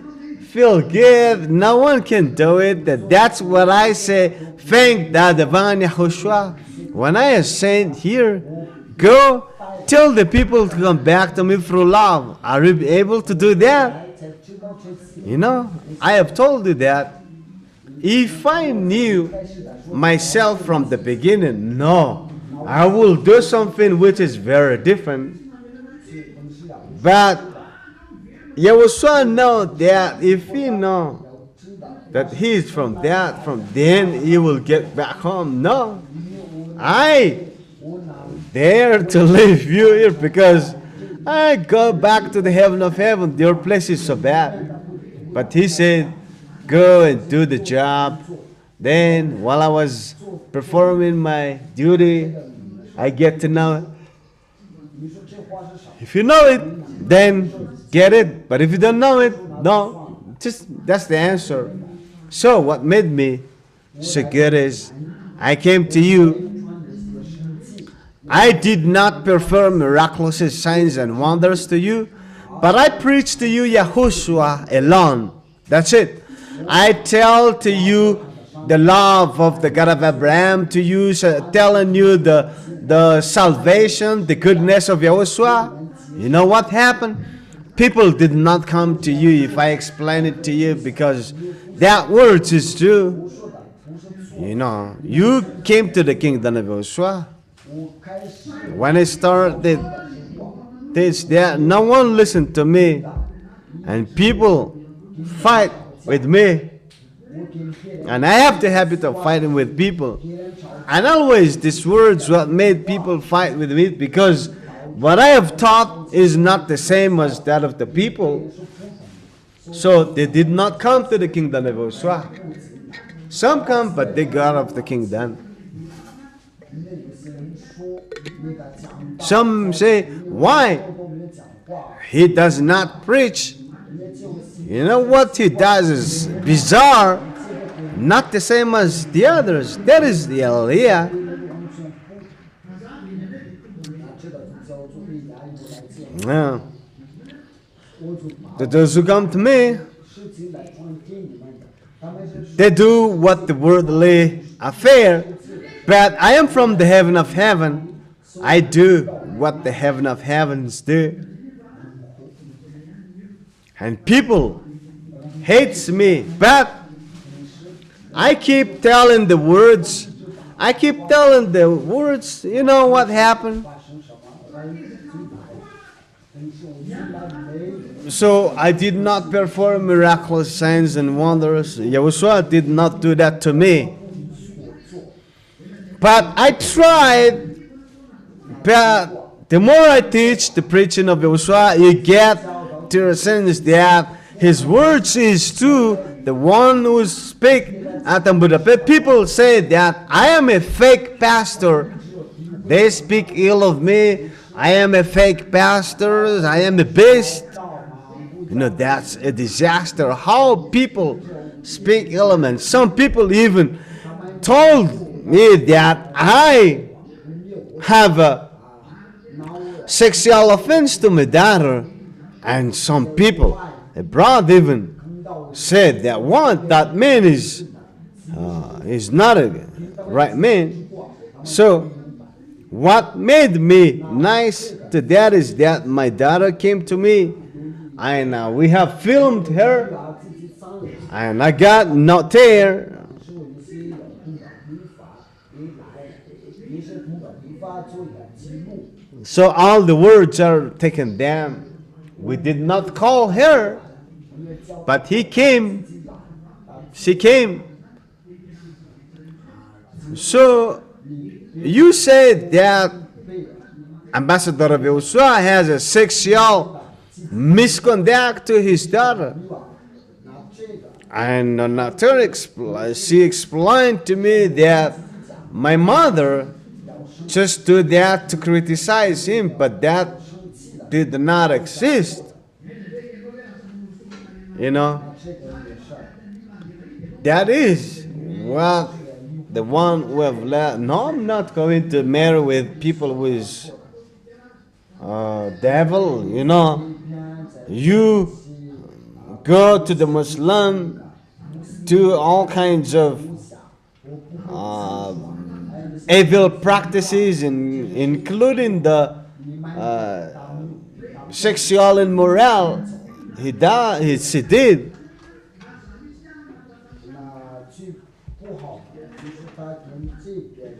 Speaker 2: feel good. No one can do it. That's what I say. Thank the divine YAHOSHUA. When I am saying here, go tell the people to come back to me through love. Are you able to do that? I have told you that. If I knew myself from the beginning, no, I will do something which is very different. But YAHOSHUA know that if he know that he is from then he will get back home. No, I dare to leave you here because I go back to the heaven of heaven. Your place is so bad. But he said, go and do the job. Then while I was performing my duty, I get to know it. If you know it, then get it. But if you don't know it, no. That's the answer. So what made me so good is I came to you. I did not perform miraculous signs and wonders to you, but I preached to you YAHOSHUA alone. That's it. I tell to you the love of the God of Abraham to you, telling you the salvation, the goodness of YAHOSHUA. You know what happened? People did not come to you if I explain it to you because that word is true. You came to the kingdom of YAHOSHUA. When I started this, no one listened to me, and people fight with me, and I have the habit of fighting with people. And always these words what made people fight with me because what I have taught is not the same as that of the people. So they did not come to the kingdom of YAHOSHUA. Some come, but they got off the kingdom. Some say, why? He does not preach. You know what he does is bizarre, not the same as the others. That is the Eliah. Yeah. Those who come to me, they do what the worldly affair, but I am from the heaven of heaven. I do what the heaven of heavens do. And people hates me, but I keep telling the words. You know what happened? So I did not perform miraculous signs and wonders. YAHOSHUA did not do that to me. But I tried. But the more I teach the preaching of YAHOSHUA, you get to a sense that his words is true. The one who speak at Budapest, people say that I am a fake pastor. They speak ill of me. I am a fake pastor. I am a beast. That's a disaster. How people speak ill of me. Some people even told me that I have a sexual offense to my daughter. And some people, abroad even, said that what that man is not a right man. So what made me nice to that is that my daughter came to me, and we have filmed her, and I got not there.
Speaker 3: 是我一些有空的律法也来，也是通过律法做一个记录。
Speaker 2: So all the words are taken down. We did not call her, but he came. She came. So you said that Ambassador of YAHOSHUAH has a sexual misconduct to his daughter. And she explained to me that my mother just do that to criticize him, but that did not exist. You know, that is what the one who have left. No, I'm not going to marry with people with devil. You know, you go to the Muslim, do all kinds of evil practices, including the sexual immoral. She did.
Speaker 3: 那最不好的就是他跟这边。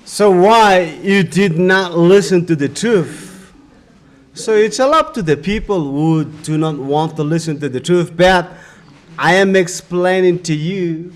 Speaker 2: So why you did not listen to the truth? So it's all up to the people who do not want to listen to the truth. But I am explaining to you.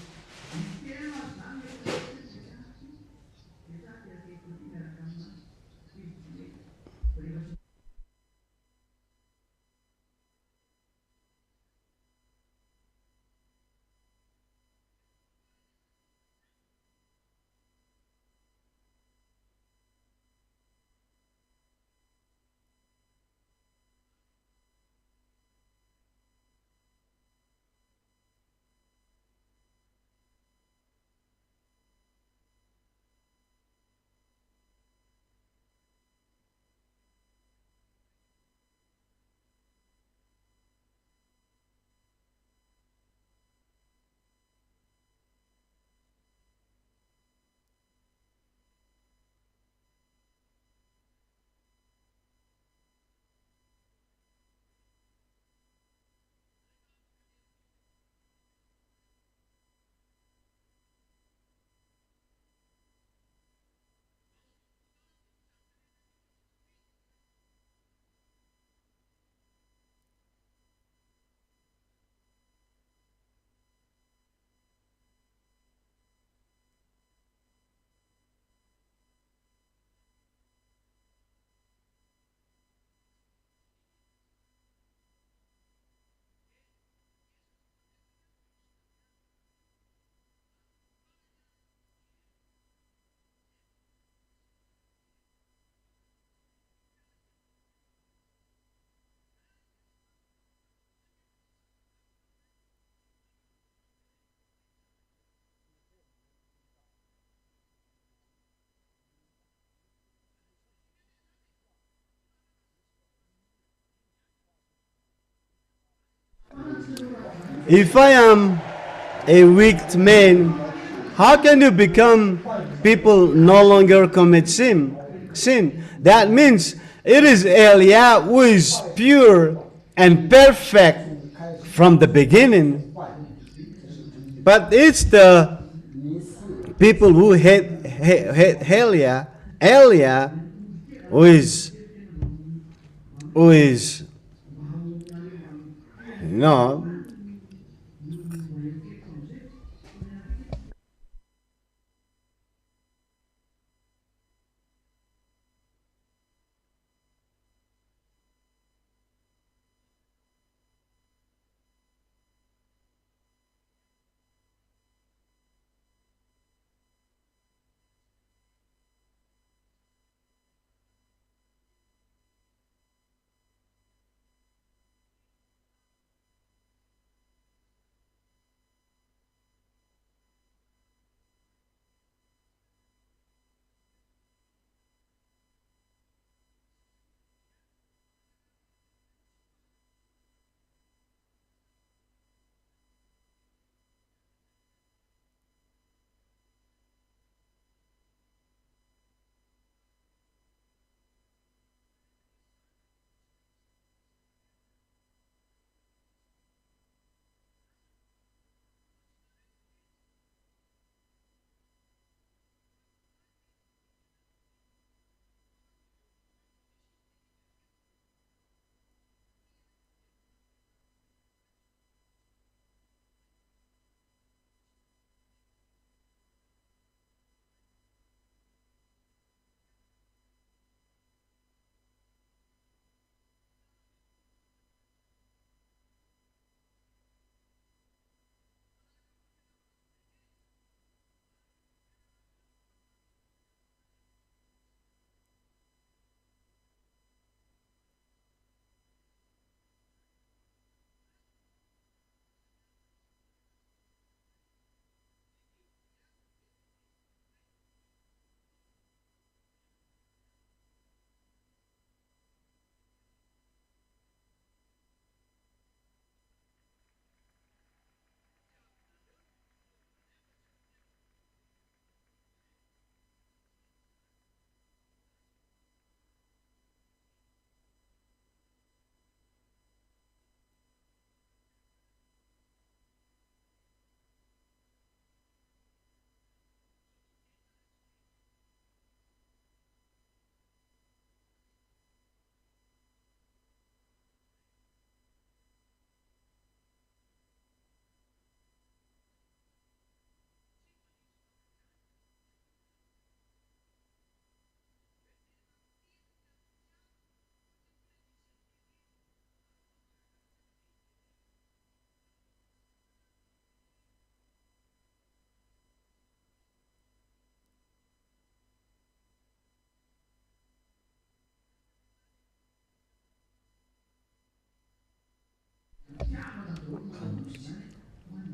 Speaker 2: if I am a wicked man, how can you become people no longer commit sin? That means it is Eliah who is pure and perfect from the beginning. But it's the people who hate Eliah who is no.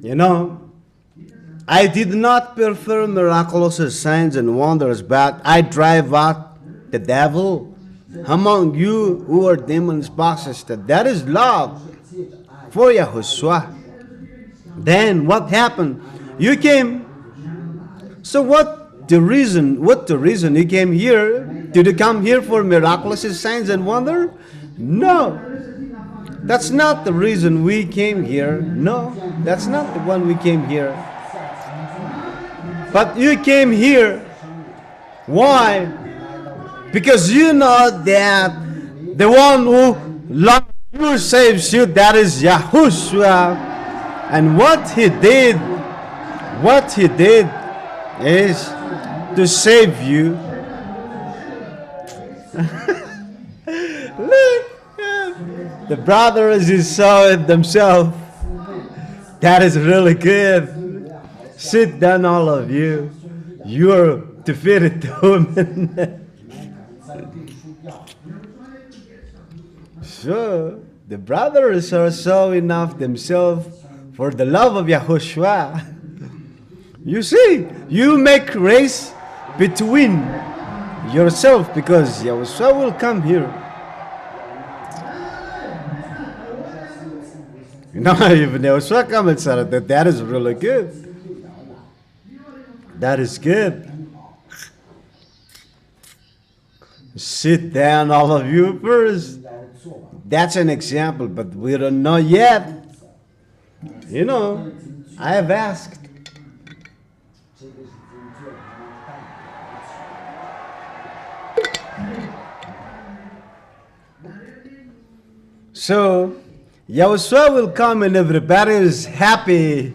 Speaker 2: You know, I did not perform miraculous signs and wonders, but I drive out the devil among you who are demons possessed. That is love for Yahushua. Then what happened? You came. So what the reason you came here? Did you come here for miraculous signs and wonder? No. That's not the reason we came here. No, that's not the one we came here. But you came here. Why? Because you know that the one who loves you saves you. That is Yahushua. And what he did is to save you. Look. The brothers is saw it themselves. That is really good. Sit down, all of you. You are defeated women. So the brothers are so enough themselves for the love of Yahushua. You see, you make race between yourself because Yahushua will come here. You know, if Yahushua come and said that, that is really good. That is good. Sit down, all of you first. That's an example, but we don't know yet. You know, I have asked. So, Yahushua will come and everybody is happy.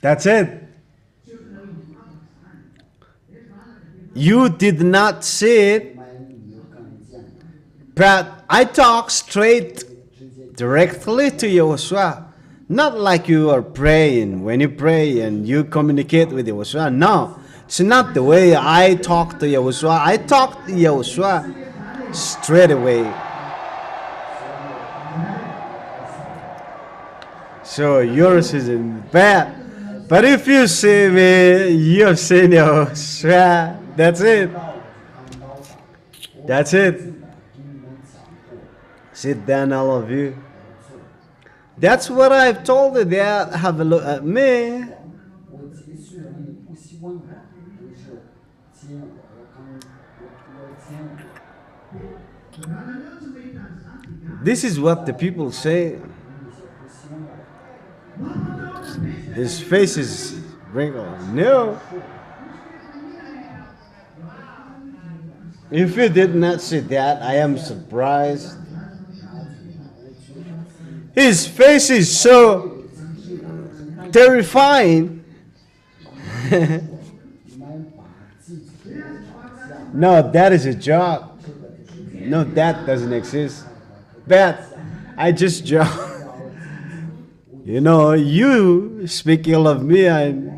Speaker 2: That's it. You did not see it, but I talk straight, directly to Yahushua. Not like you are praying. When you pray and you communicate with Yahushua. No, it's not the way I talk to Yahushua. I talk to Yahushua straight away. So yours isn't bad. But if you see me, you've seen Yahushua. That's it. That's it. Sit down, all of you. That's what I've told you. That have a look at me. This is what the people say. His face is wrinkled. No. If you did not see that, I am surprised. His face is so terrifying. No, that is a joke. No, that doesn't exist. But I just joke. You know, you speak ill of me and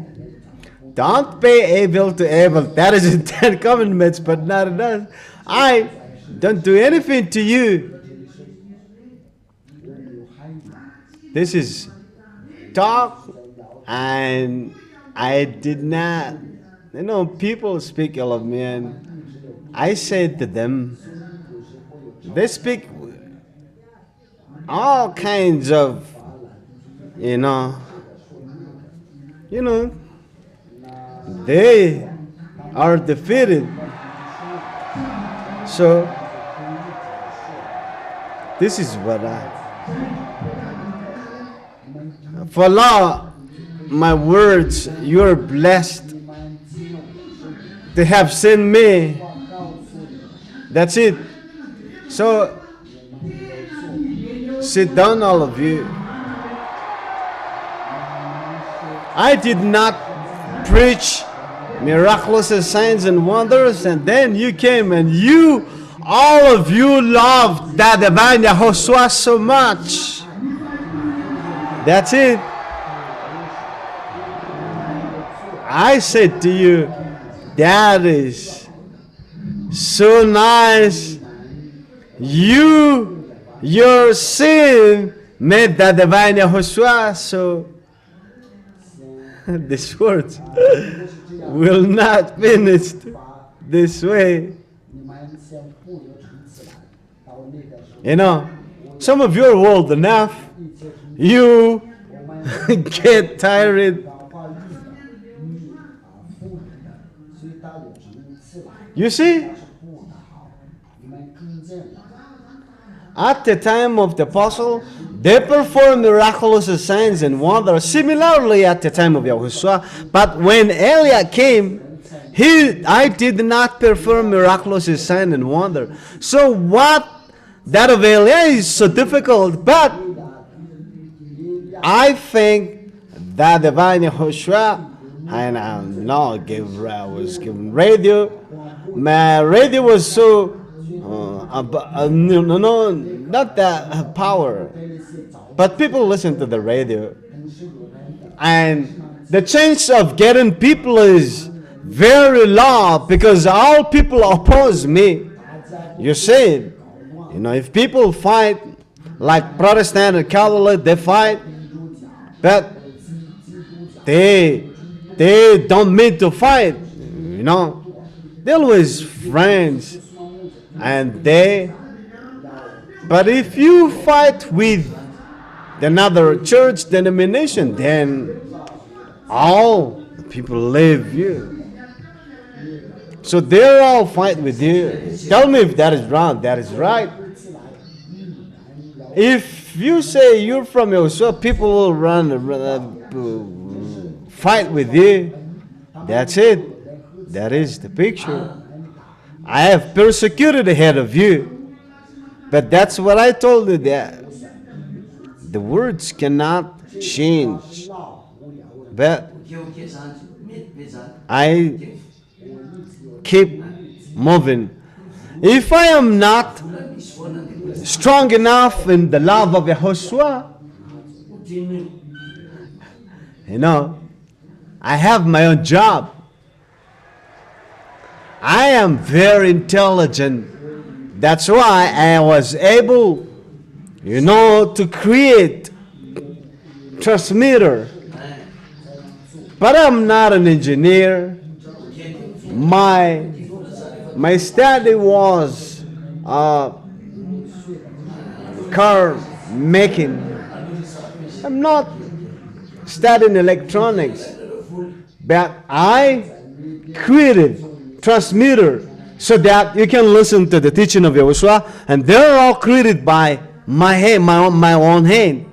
Speaker 2: don't pay evil to evil. That is in 10 commandments, but not enough. I don't do anything to you. This is talk, and I did not, you know, people speak ill of me, and I said to them, they speak all kinds of, you know, they are defeated. So, this is what follow my words. You are blessed to have seen me. That's it. So, sit down, all of you. I did not preach miraculous signs and wonders, and then you came and you, all of you, loved that divine YAHOSHUA so much. That's it. I said to you, that is so nice. Your sin made the divine YAHOSHUA, so these words will not finish this way. You know, some of you are old enough. You get tired. You see? At the time of the apostle, they performed miraculous signs and wonders. Similarly, at the time of Yahushua. But when Eliah came, I did not perform miraculous sign and wonder. So what that of Eliah is so difficult. But I think that divine Yahushua, and I was given radio. My radio was so not that power, but people listen to the radio, and the chance of getting people is very low because all people oppose me. You see, you know, if people fight like Protestant and Catholic, they fight, but they don't mean to fight. You know, they're always friends. And they But if you fight with another church denomination, then all the people leave you. So they'll all fight with you. Tell me if that is wrong. That is right. If you say you're from YAHOSHUAH, people will fight with you. That's it. That is the picture. I have persecuted ahead of you. But that's what I told you, that the words cannot change. But I keep moving. If I am not strong enough in the love of YAHOSHUAH, I have my own job. I am very intelligent. That's why I was able, to create transmitter. But I'm not an engineer. My study was car making. I'm not studying electronics, but I created transmitter so that you can listen to the teaching of YAHOSHUAH, and they're all created by my hand, my own hand.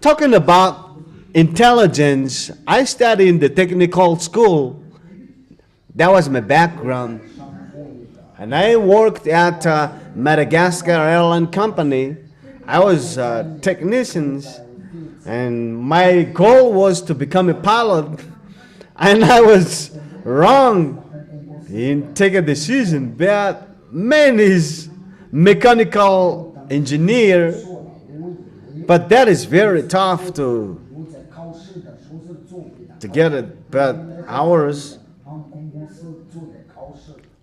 Speaker 2: Talking about intelligence, I studied in the technical school. That was my background. And I worked at Madagascar Airline Company. I was a technician, and my goal was to become a pilot. And I was wrong in taking a decision. But man is mechanical engineer. But that is very tough to get it. But ours,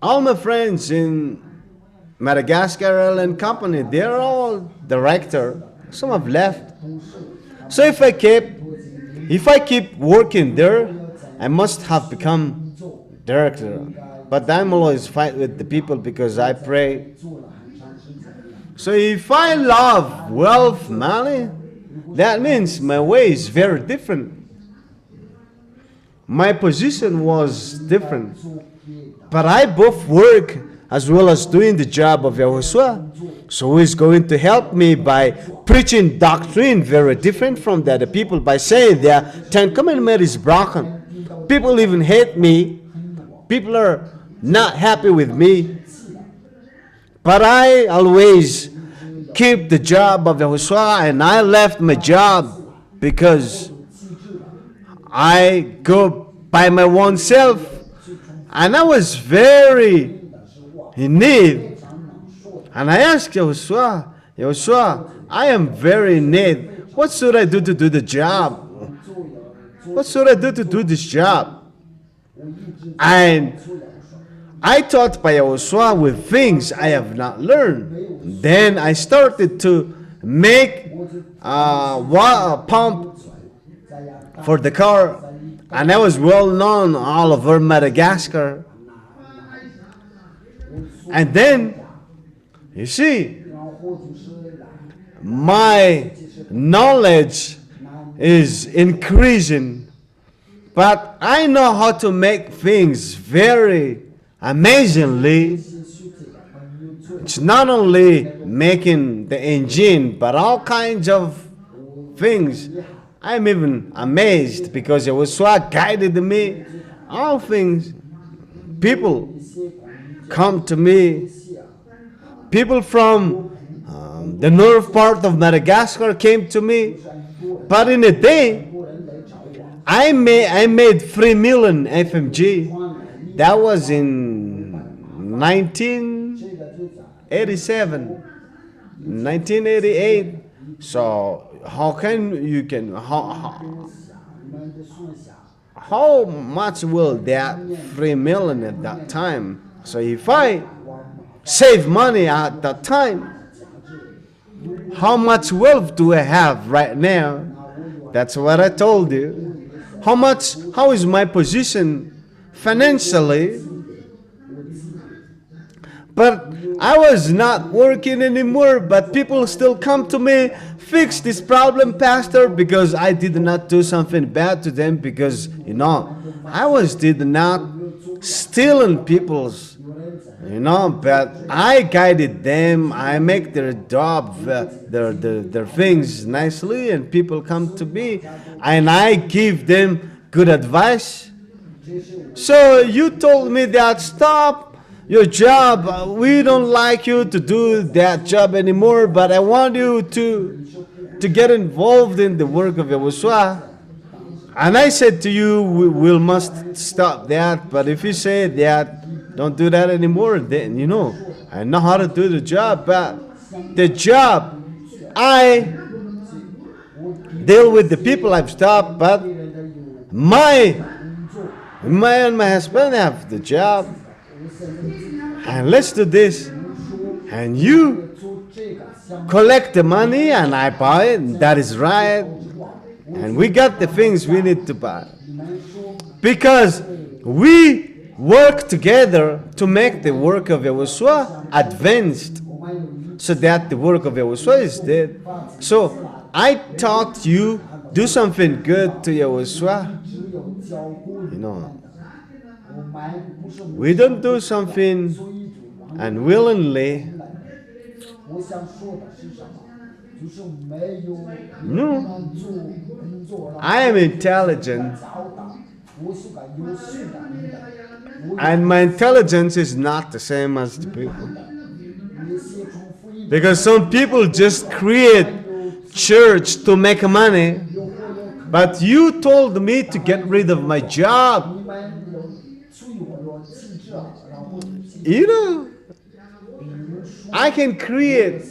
Speaker 2: all my friends in Madagascar Airline Company, they're all director. Some have left. So if I keep working there, I must have become director. But I'm always fight with the people because I pray. So if I love wealth, money, that means my way is very different. My position was different. But I both work as well as doing the job of YAHOSHUAH. So he's going to help me by preaching doctrine very different from the other people, by saying that 10 Commandment is broken. People even hate me. People are not happy with me. But I always keep the job of YAHOSHUAH, and I left my job because I go by my own self. And I was very in need. And I asked YAHOSHUAH, I am very in need. What should I do to do the job? What should I do to do this job? And I taught by YAHOSHUAH with things I have not learned. Then I started to make a water pump for the car. And I was well known all over Madagascar. And then, you see, my knowledge is increasing. But I know how to make things very amazingly. It's not only making the engine, but all kinds of things. I'm even amazed because YAHOSHUAH guided me. All things. People come to me. People from the north part of Madagascar came to me. But in a day, I made 3 million FMG. That was in 1987, 1988. So how much will that 3 million at that time? So if I save money at that time, how much wealth do I have right now? That's what I told you. How is my position financially? But I was not working anymore, but people still come to me, fix this problem, Pastor, because I did not do something bad to them, because, I did not stealing people's, but I guided them, I make their job, their things nicely, and people come to me, and I give them good advice. So you told me that stop your job, we don't like you to do that job anymore, but I want you to get involved in the work of YAHOSHUAH. And I said to you, we must stop that, but if you say that, don't do that anymore, then, I know how to do the job, but the job, I deal with the people I've stopped, but my and my husband have the job, and let's do this, and you collect the money and I buy it, and that is right, and we got the things we need to buy, because we work together to make the work of YAHOSHUAH advanced, so that the work of YAHOSHUAH is dead. So I taught you, do something good to YAHOSHUAH. We don't do something unwillingly. No. I am intelligent, and my intelligence is not the same as the people. Because some people just create church to make money, but you told me to get rid of my job. I can create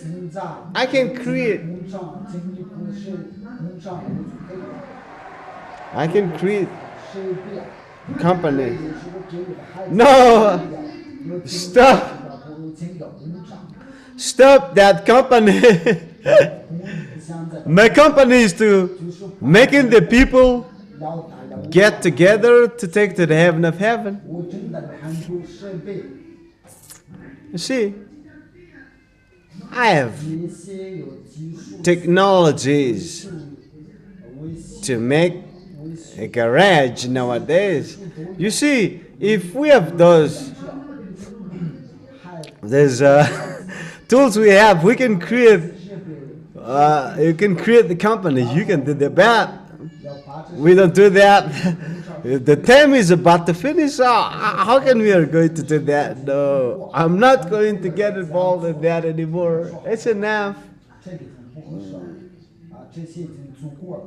Speaker 2: company. No, stop that company. My company is to making the people get together to take to the heaven of heaven. You see, I have technologies to make a garage nowadays. You see, if we have those tools we have, we can create. You can create the company. You can do the bad. We don't do that. The time is about to finish. How can we are going to do that? No, I'm not going to get involved in that anymore. It's enough.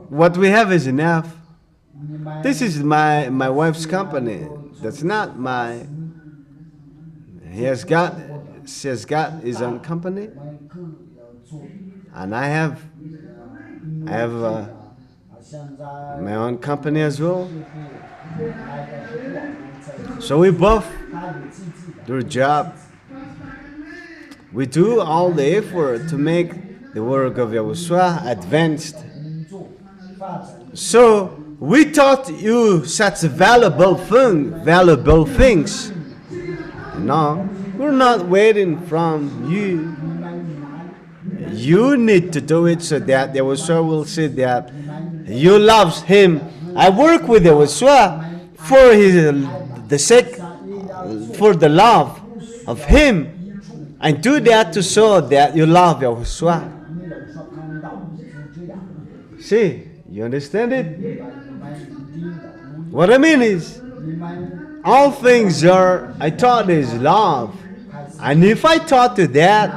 Speaker 2: What we have is enough. This is my wife's company. That's not my. She has got his own company, and I have my own company as well. So we both do a job. We do all the effort to make the work of YAHOSHUAH advanced. So we taught you such valuable things. No, we're not waiting from you. You need to do it so that YAHOSHUAH will see that you love him. I work with YAHOSHUAH for the love of him, and do that to show that you love YAHOSHUAH. See, you understand it? What I mean is, all things I taught is love, and if I taught you that,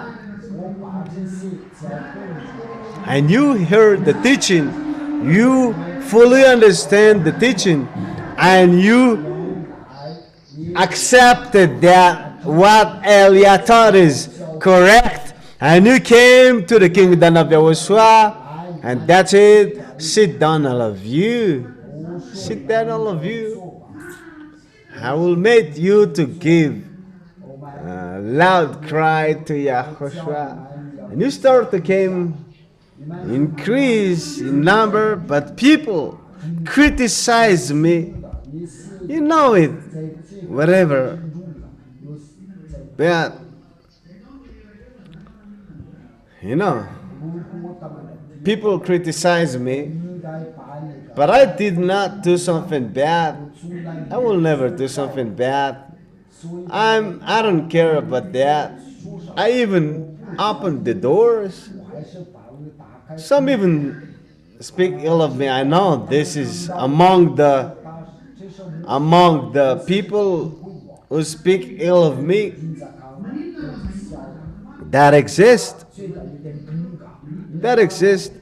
Speaker 2: and you heard the teaching, you fully understand the teaching, and you accepted that what YAH taught is correct, and you came to the kingdom of YAHOSHUAH, and that's it. Sit down, all of you. Sit down, all of you. I will make you to give a loud cry to YAHOSHUAH, and you start to increase in number, but people criticize me. You know it, whatever. But You know, people criticize me, but I did not do something bad. I will never do something bad. I don't care about that. I even opened the doors. Some even speak ill of me. I know this is among the people who speak ill of me that exist. That exist.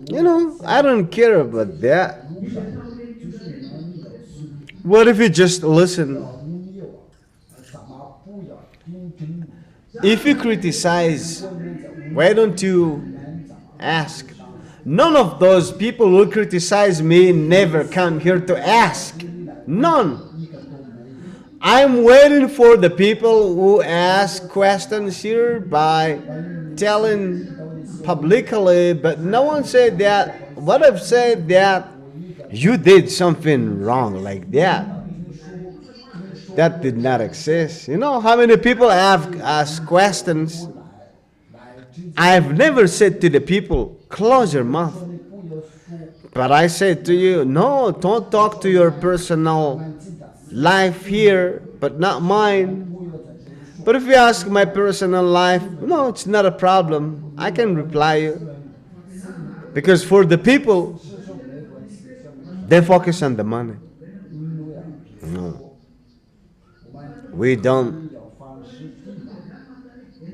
Speaker 2: You know, I don't care about that. What if you just listen? If you criticize, why don't you ask? None of those people who criticize me never come here to ask. None. I'm waiting for the people who ask questions here by telling publicly, but no one said that. What I've said that you did something wrong like that. That did not exist. You know how many people have asked questions? I've never said to the people, close your mouth. But I said to you, no, don't talk to your personal life here, but not mine. But if you ask my personal life, no, it's not a problem. I can reply you. Because for the people, they focus on the money. No. We don't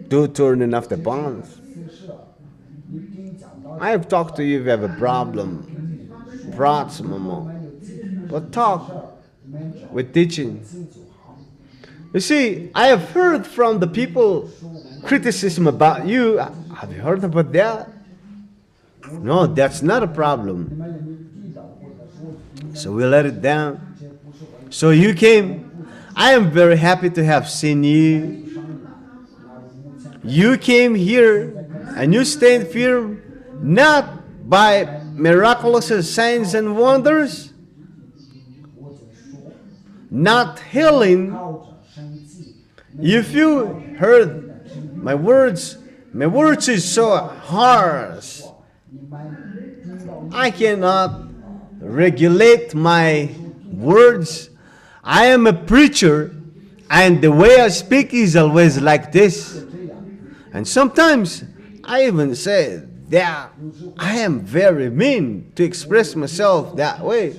Speaker 2: do turning off the bonds. I have talked to you if you have a problem. But talk with teaching. You see, I have heard from the people criticism about you. Have you heard about that? No, that's not a problem. So we let it down. So you came. I am very happy to have seen you. You came here and you stayed firm, not by miraculous signs and wonders, not healing. If you heard my words is so harsh. I cannot regulate my words. I am a preacher, and the way I speak is always like this. And sometimes I even say that I am very mean to express myself that way.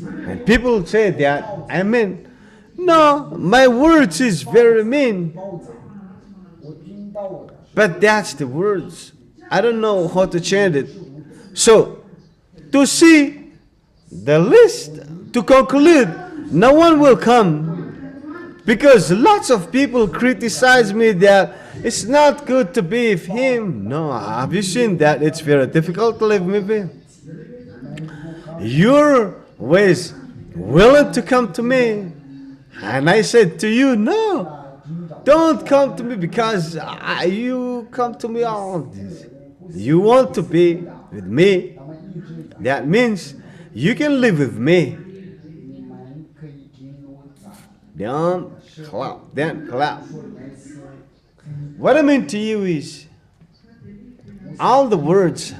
Speaker 2: And people say that I mean, no, my words is very mean. But that's the words. I don't know how to change it. So, to see the list, to conclude, no one will come. Because lots of people criticize me that it's not good to be with him. No, have you seen that? It's very difficult to live with him. You're always willing to come to me. And I said to you, no, don't come to me because you come to me all this. You want to be with me. That means you can live with me. Don't clap. What I mean to you is, all the words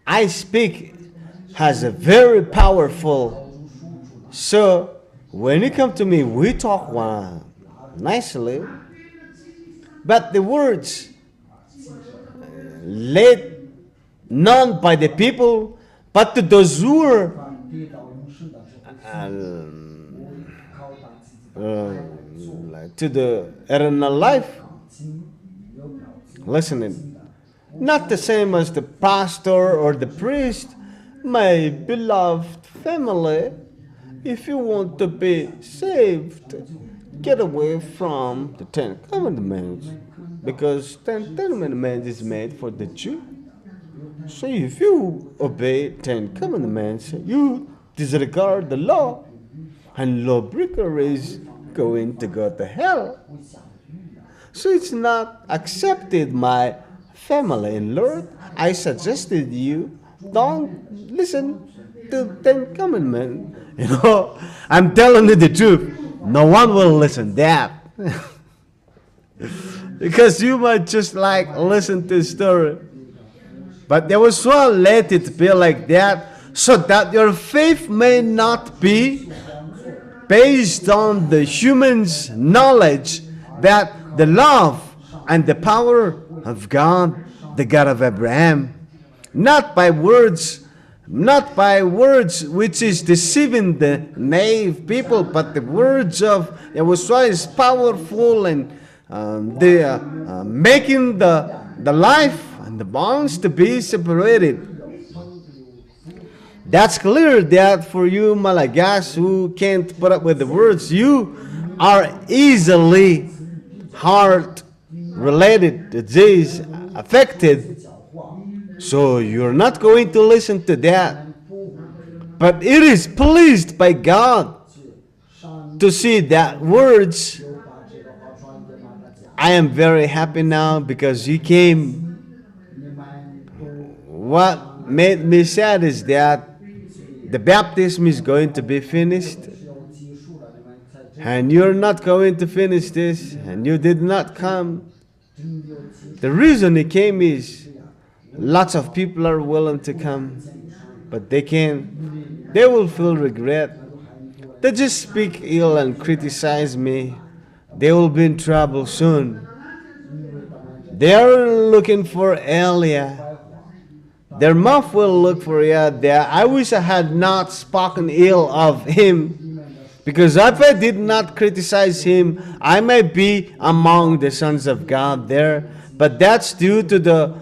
Speaker 2: I speak has a very powerful. So when you come to me, we talk nicely. But the words laid not by the people, but to those who are to the eternal life. Listening. Not the same as the pastor or the priest. My beloved family, if you want to be saved, get away from the 10 Commandments. Because 10 Commandments is made for the Jew. So if you obey 10 Commandments, you disregard the law. And lawbreaker is going to go to hell. So it's not accepted, my family in Lord. I suggested you don't listen to 10 Commandments. You know, I'm telling you the truth. No one will listen to that. Because you might just like listen to the story. But Yahushua let it be like that so that your faith may not be based on the human's knowledge, that the love and the power of God, the God of Abraham, not by words which is deceiving the naive people, but the words of Yahushua is powerful and making the life and the bonds to be separated. That's clear that for you Malagas who can't put up with the words, you are easily heart related disease affected. So you're not going to listen to that. But it is pleased by God to see that words. I am very happy now because you came. What made me sad is that the baptism is going to be finished, and you're not going to finish this, and you did not come. The reason he came is lots of people are willing to come, but they can't. They will feel regret. They just speak ill and criticize me. They will be in trouble soon. They are looking for Eliah. Their mouth will look for YAH. I wish I had not spoken ill of him, because if I did not criticize him, I might be among the sons of God there. But that's due to the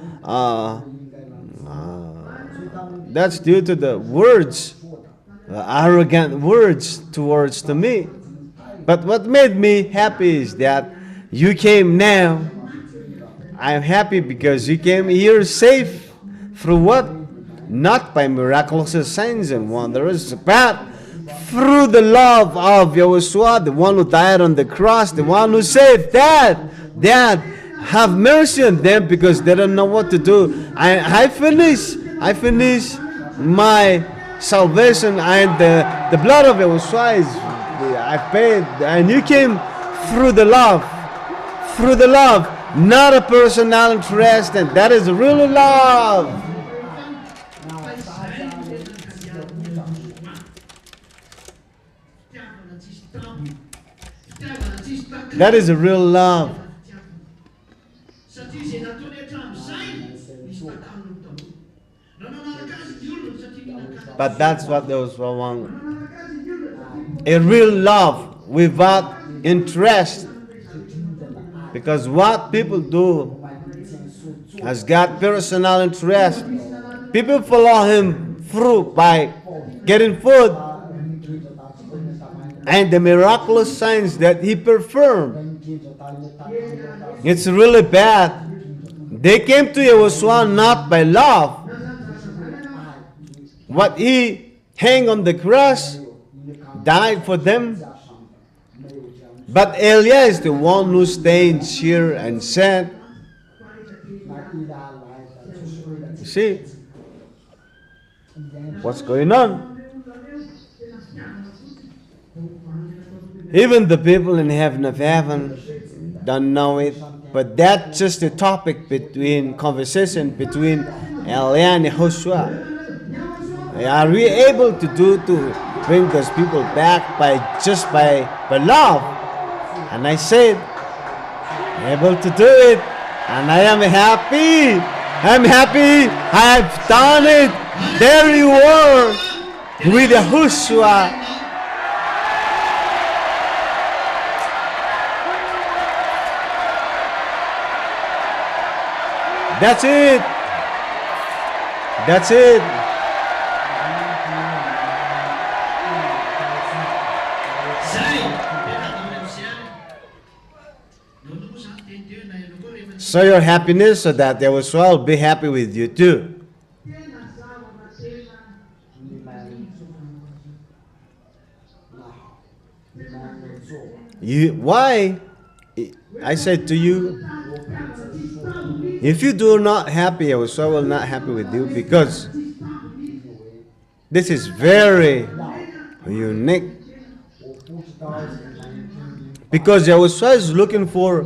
Speaker 2: words, arrogant words towards to me. But what made me happy is that you came now. I'm happy because you came here safe. Through what? Not by miraculous signs and wonders, but through the love of Yahushua, the one who died on the cross, the one who said, Dad, have mercy on them because they don't know what to do. I finish my salvation, and the blood of Yahushua is I paid, and you came through the love, not a personal interest, and that is real love. That is a real love. But that's what those want. A real love without interest. Because what people do has got personal interest. People follow him through by getting food and the miraculous signs that he performed. It's really bad. They came to Yahushua not by love. What he hung on the cross, died for them. But Eliah is the one who stands here and said, you see, what's going on? Even the people in heaven of heaven don't know it, but that's just a topic conversation between Eliah and YAHOSHUAH. Are we able to bring those people back by love? And I said, I'm able to do it, and I am happy. I'm happy. I've done it. There you are with YAHOSHUAH. That's it. That's it. Show your happiness so that Yahushua will be happy with you too. Why? I said to you, if you do not happy, Yahushua will not happy with you, because this is very unique. Because Yahushua is looking for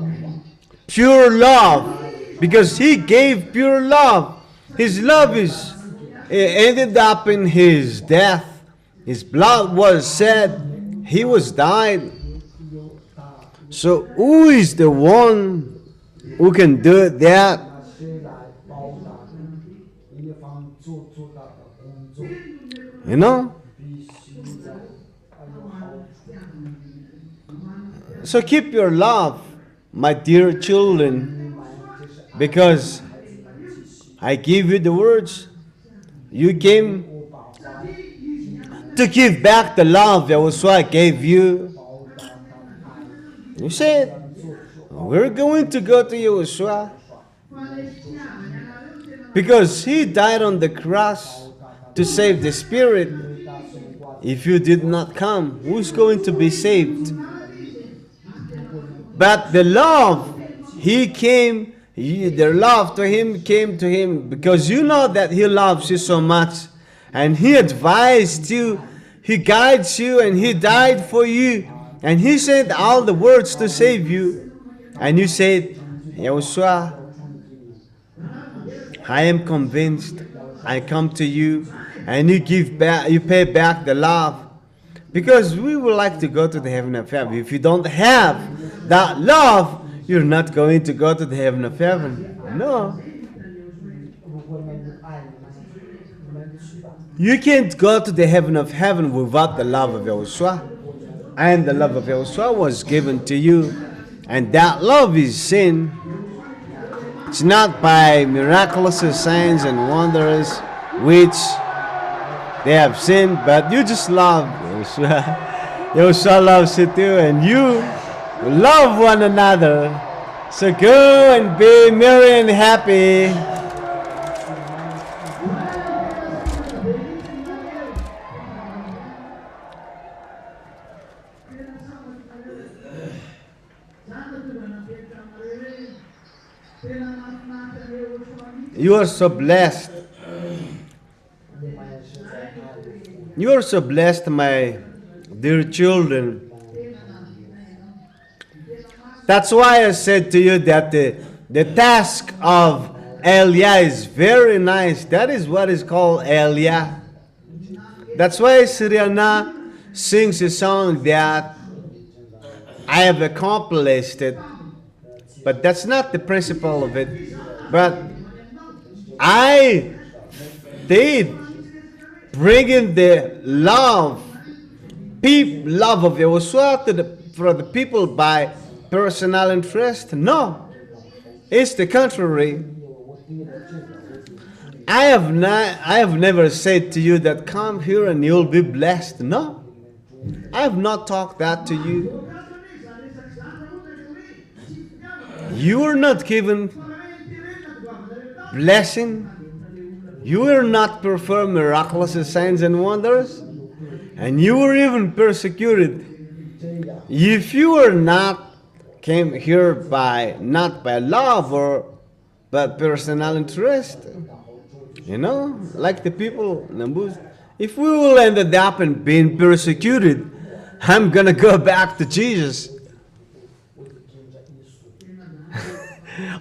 Speaker 2: pure love, because He gave pure love. His love is ended up in His death. His blood was shed. He was died. So who is the one who can do that?
Speaker 3: 谁来包打一方做到的工作，
Speaker 2: You know?
Speaker 3: 必须在有好处。
Speaker 2: So keep your love, my dear children, because I give you the words. You came to give back the love that was what I gave you. You said, we're going to go to YAHOSHUA because He died on the cross to save the spirit. If you did not come, who's going to be saved? But the love, He came, the love to Him came to Him because you know that He loves you so much. And He advised you, He guides you, and He died for you. And He said all the words to save you. And you said, YAHOSHUA, I am convinced. I come to you, and you give back, you pay back the love. Because we would like to go to the heaven of heaven. If you don't have that love, you're not going to go to the heaven of heaven. No.
Speaker 3: 如果你们有爱，你们去吧。
Speaker 2: You can't go to the heaven of heaven without the love of YAHOSHUA. And the love of YAHOSHUA was given to you. And that love is sin. It's not by miraculous signs and wonders which they have sinned, but you just love YAHOSHUA. YAHOSHUA loves you too, and you love one another. So go and be merry and happy. You are so blessed. You are so blessed, my dear children. That's why I said to you that the task of YAH is very nice. That is what is called YAH. That's why Sriana sings a song that I have accomplished it. But that's not the principle of it. But I did bring in the love of YAHOSHUA for the people by personal interest. No, it's the contrary. I have never said to you that come here and you'll be blessed. No, I have not talked that to you. You are not given blessing. You will not perform miraculous signs and wonders, and you were even persecuted. If you were not came here by not by love or but personal interest, you know, like the people in the bush. If we will end up in being persecuted, I'm gonna go back to Jesus.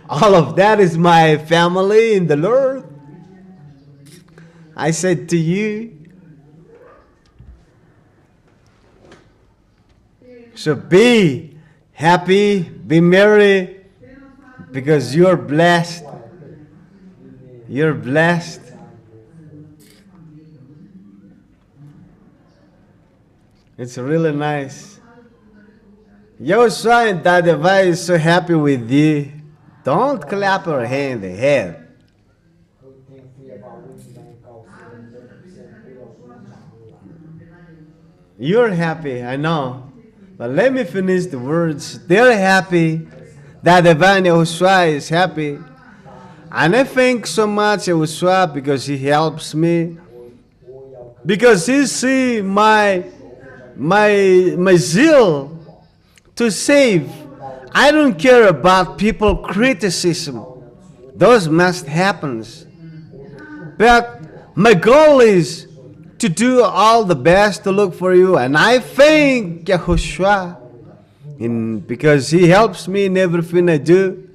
Speaker 2: All of that is my family in the Lord. I said to you, so be happy, be merry, because you're blessed. You're blessed. It's really nice. YAHOSHUA and ZHYAH is so happy with you. Don't clap your hand in the head. You're happy, I know. But let me finish the words. They're happy. ZHYAH and YAHOSHUA is happy. And I thank so much YAHOSHUA because he helps me. Because he see my zeal to save. I don't care about people criticism. Those must happen. But my goal is to do all the best to look for you. And I thank YAHOSHUA because he helps me in everything I do.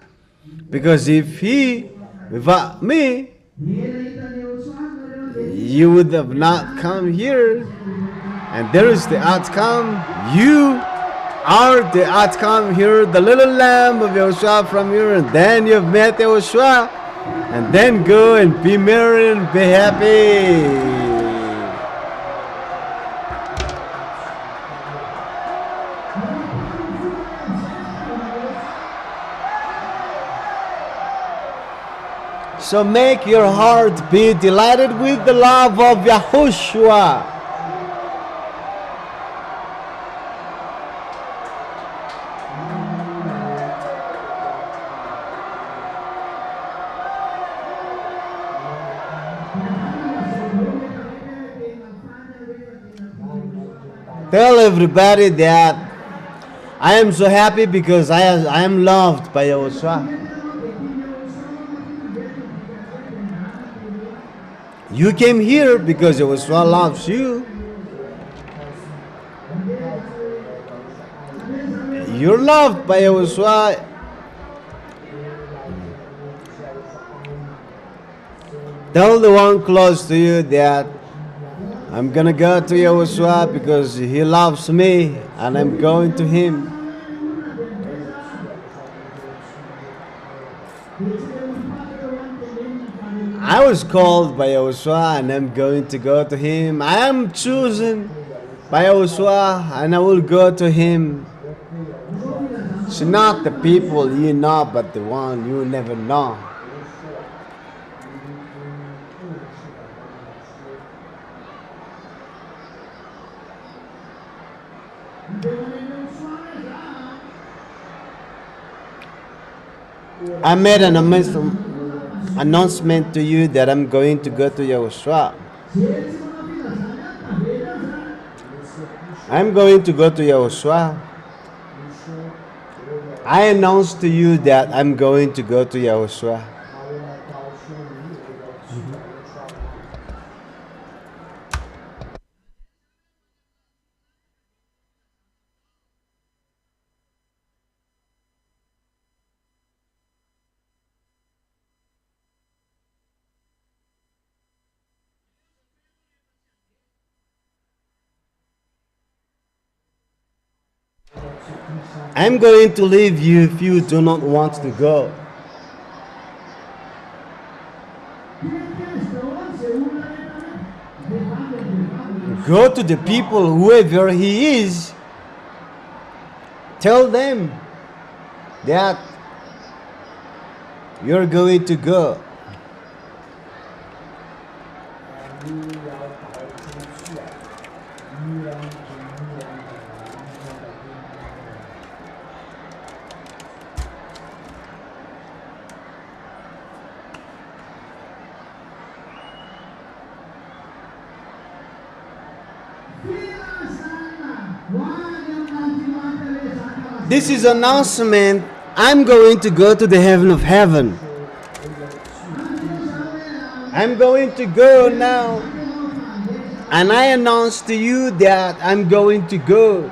Speaker 2: Because if he, without me, you would have not come here. And there is the outcome. You are the outcome here, the little lamb of Yahushua from here. And then you've met Yahushua. And then go and be merry and be happy. So make your heart be delighted with the love of Yahushua. Tell everybody that I am so happy because I am loved by Yahushua. You came here because Yahushua loves you. You're loved by Yahushua. Tell the one close to you that I'm gonna go to Yahushua because he loves me and I'm going to him. I was called by Yahushua and I'm going to go to him. I am chosen by Yahushua and I will go to him. It's not the people you know, but the one you never know. I made an announcement to you that I'm going to go to Yahushua. I'm going to go to Yahushua. I announced to you that I'm going to go to Yahushua. I'm going to leave you if you do not want to go. Go to the people, whoever he is. Tell them that you're going to go. This is an announcement. I'm going to go to the heaven of heaven. I'm going to go now. And I announce to you that I'm going to go.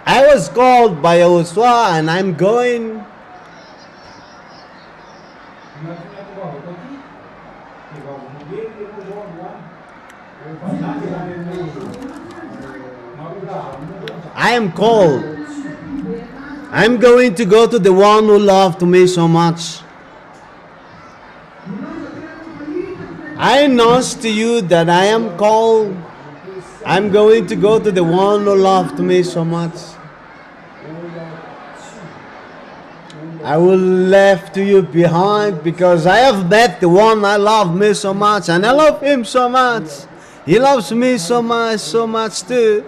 Speaker 2: I was called by YAHOSHUA and I'm going. I am called. I'm going to go to the one who loved me so much. I announce to you that I am called. I'm going to go to the one who loved me so much. I will leave to you behind because I have met the one I love me so much and I love him so much. He loves me so much too.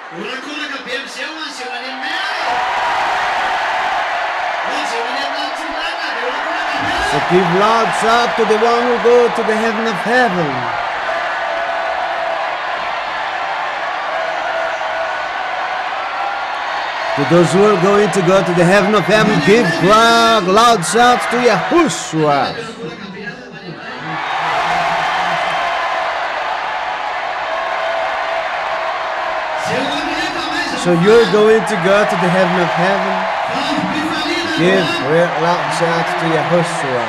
Speaker 2: So give lots up to the one who go to the heaven of heaven. To those who are going to go to the heaven of heaven, give loud shouts to Yahushua. So you're going to go to the heaven of heaven. Give loud shouts to Yahushua.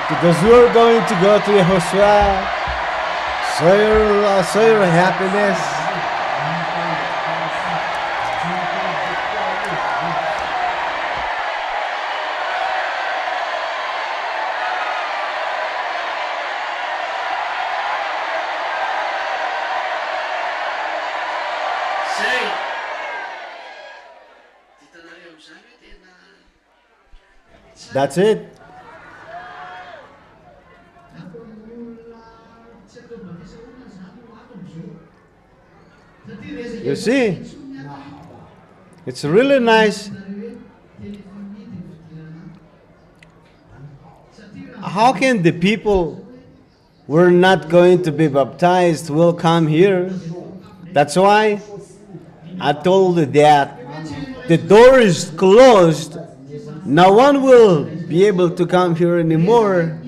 Speaker 2: To those who are going to go to Yahushua, show your happiness. That's it. You see, it's really nice. How can the people who are not going to be baptized will come here? That's why I told you that the door is closed. No one will be able to come here anymore.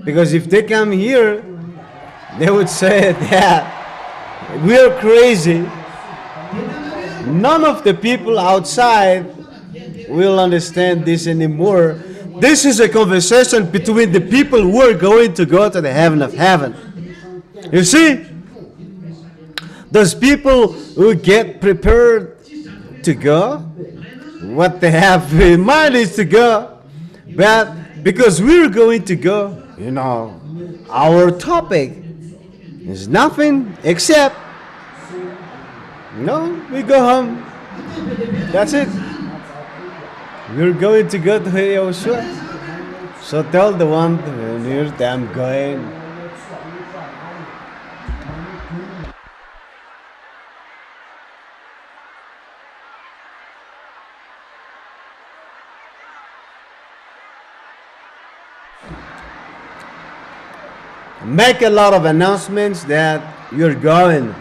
Speaker 2: Because if they come here, they would say that we're crazy. None of the people outside will understand this anymore. This is a conversation between the people who are going to go to the heaven of heaven. You see, those people who get prepared to go, what they have in mind is to go. But because we're going to go, you know, our topic is nothing except, we go home. That's it. We're going to go to Yahushua. So tell the one near them going. Make a lot of announcements that you're going.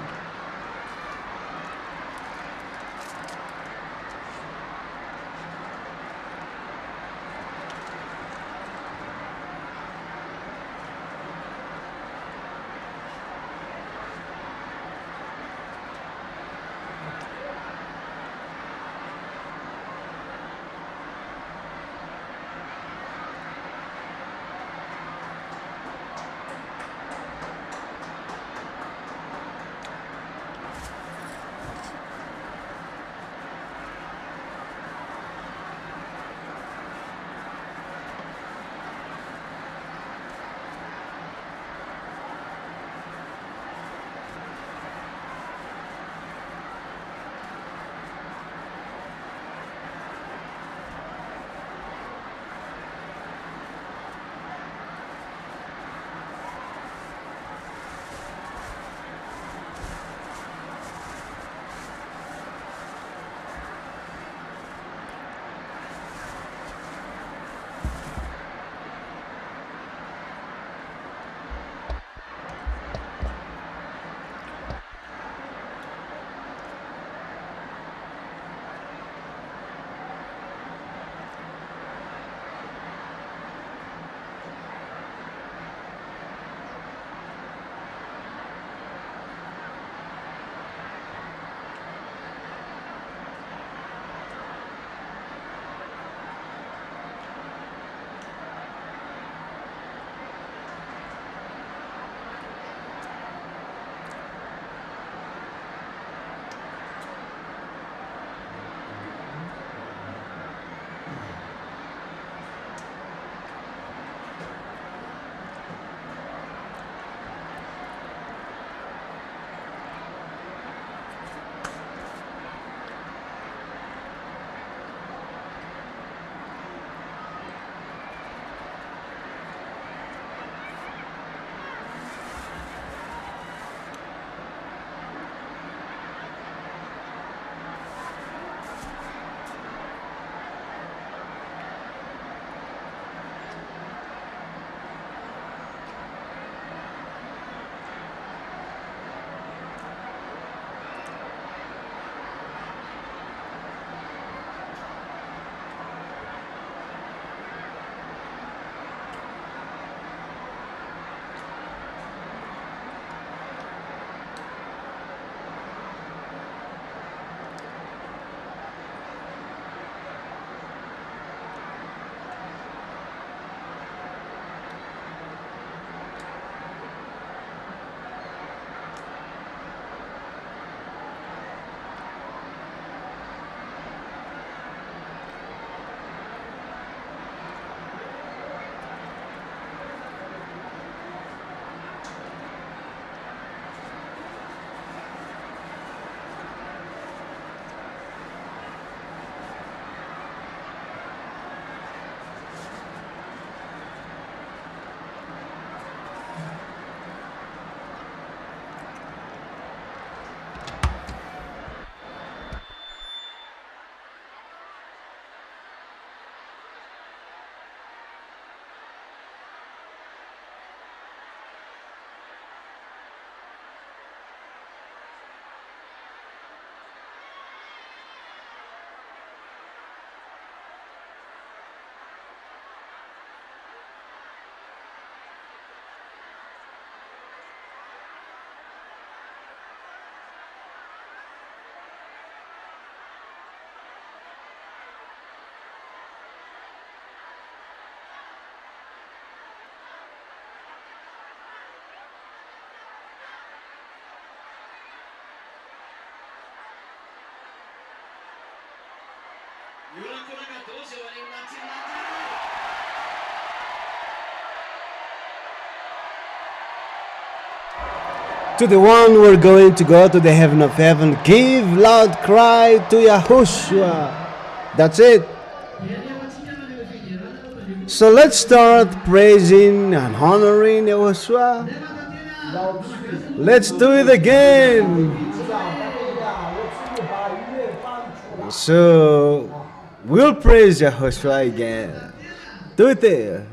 Speaker 2: To the one who are going to go to the heaven of heaven, give loud cry to YAHOSHUA. That's it. So let's start praising and honoring YAHOSHUA. Let's do it again. So we'll praise YAHOSHUA again. Do it there.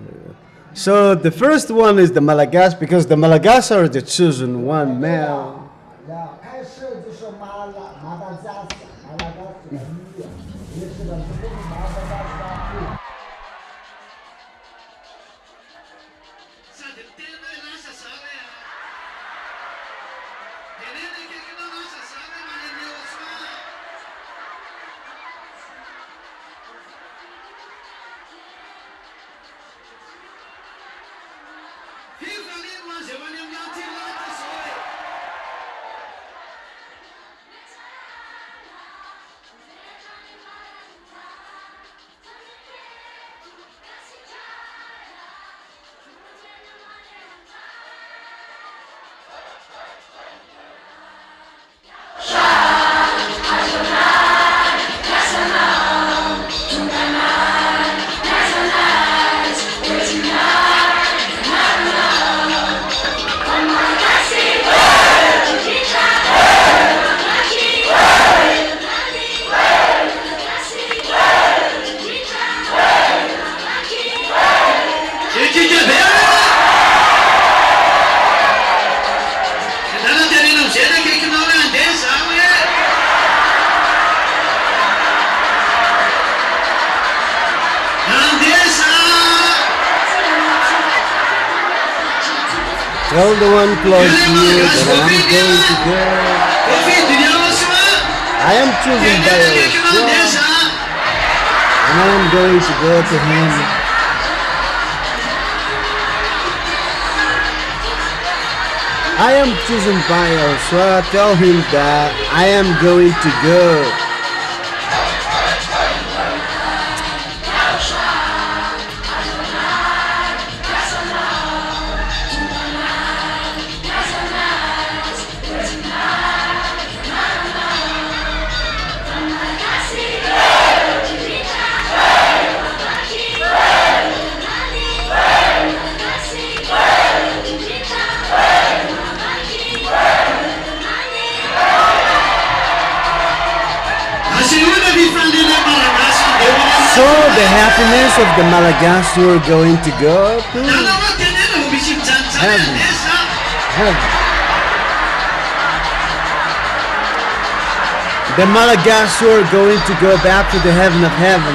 Speaker 2: So the first one is the Malagas, because the Malagas are the chosen one male.
Speaker 3: 开始就是马达加斯的音乐，也是个马达加斯的。
Speaker 2: Tell the one close to you that I'm going to go. I am chosen by YAHOSHUA, and I am going to go to him. I am chosen by YAHOSHUA. Tell him that I am going to go. So the happiness of the Malagas who are going to go to heaven. The Malagas who are going to go back to the heaven of heaven.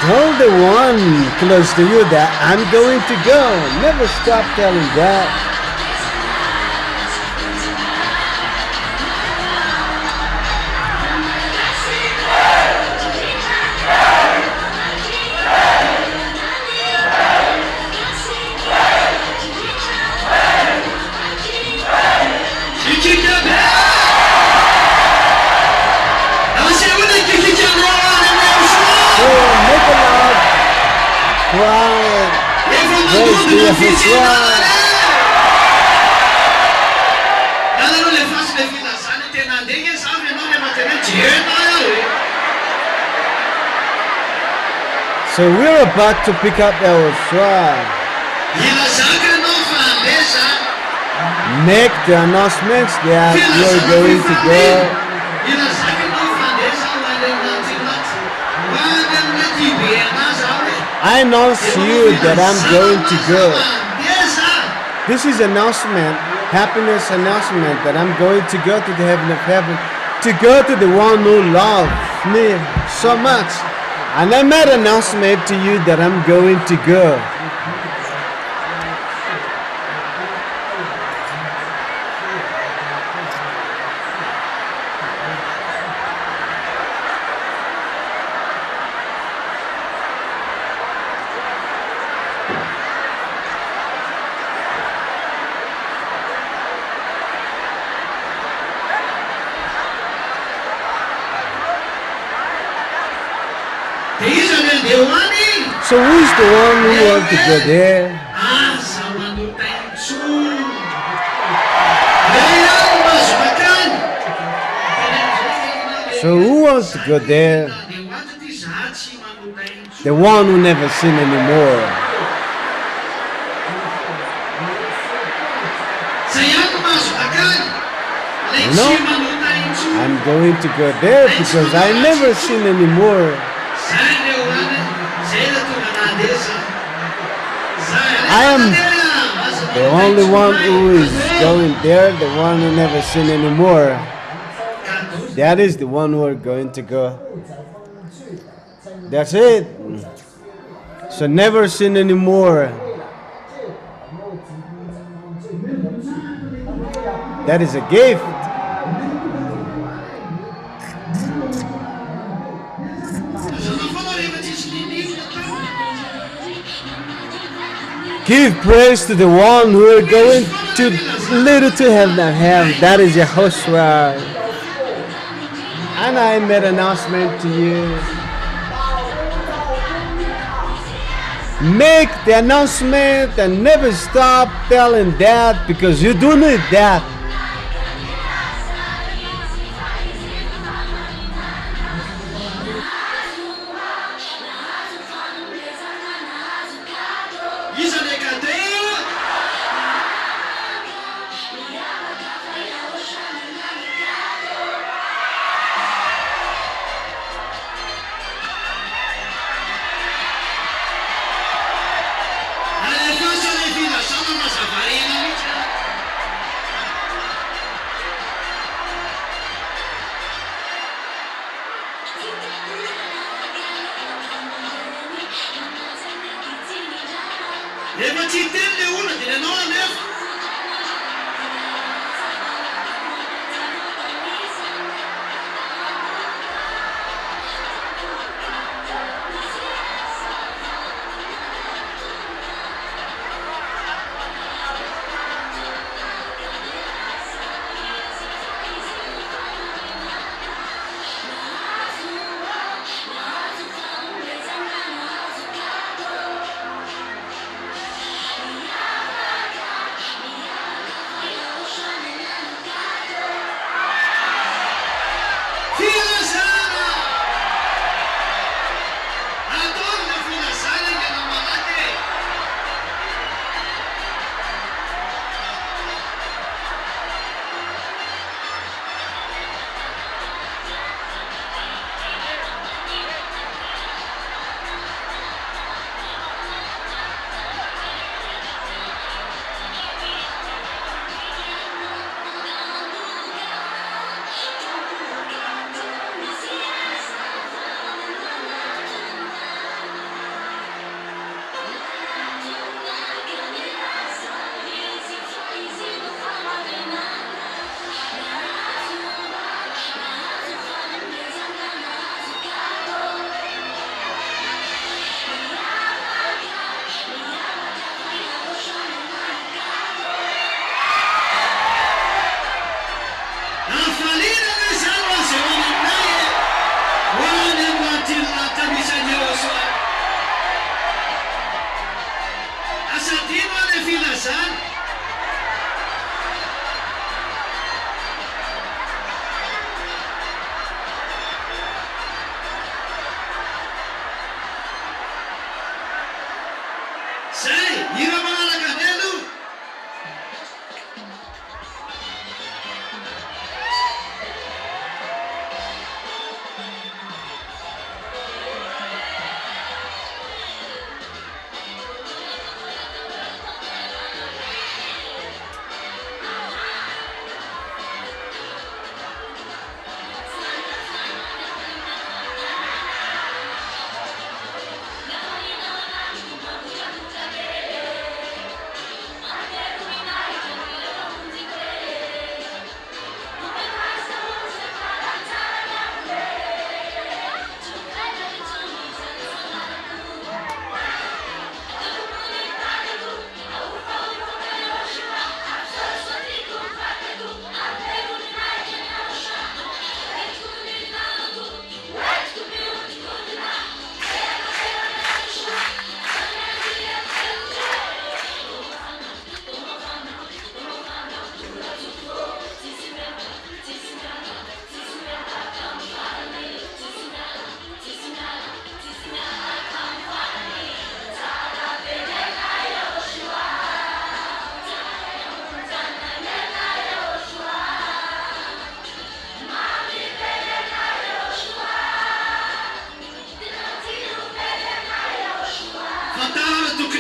Speaker 2: Tell the one close to you that I'm going to go. Never stop telling that. So we're about to pick up YAHOSHUA. Make the announcements that you're going to go. I announce to you that I'm going to go. This is announcement, happiness announcement, that I'm going to go to the heaven of heaven, to go to the one who loves me so much. And I made an announcement to you that I'm going to go. So who's the one who wants to go there?
Speaker 1: Asa manutay su. Ngayon masubakan.
Speaker 2: So who wants to go there?
Speaker 1: Diwata ti sahat si manutay su.
Speaker 2: The one who never sin anymore.
Speaker 1: Sayang masubakan.
Speaker 2: You know, I'm going to go there because I never sin anymore. I am the only one who is going there, the one who never sin anymore. That is the one who are going to go. That's it. So never sin anymore. That is a gift. Give praise to the one who are going to little to heaven and heaven. That is YAHOSHUA. And I made an announcement to you. Make the announcement and never stop telling that, because you do need that.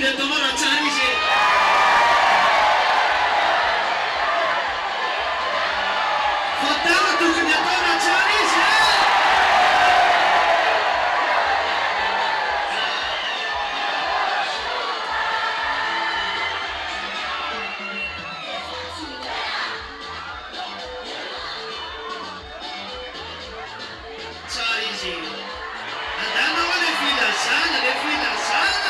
Speaker 1: tokony ataonao raha tsara izy e. Fatana tokony atao raha tsara izy e. Tsara izy andanao le filazana le filazana.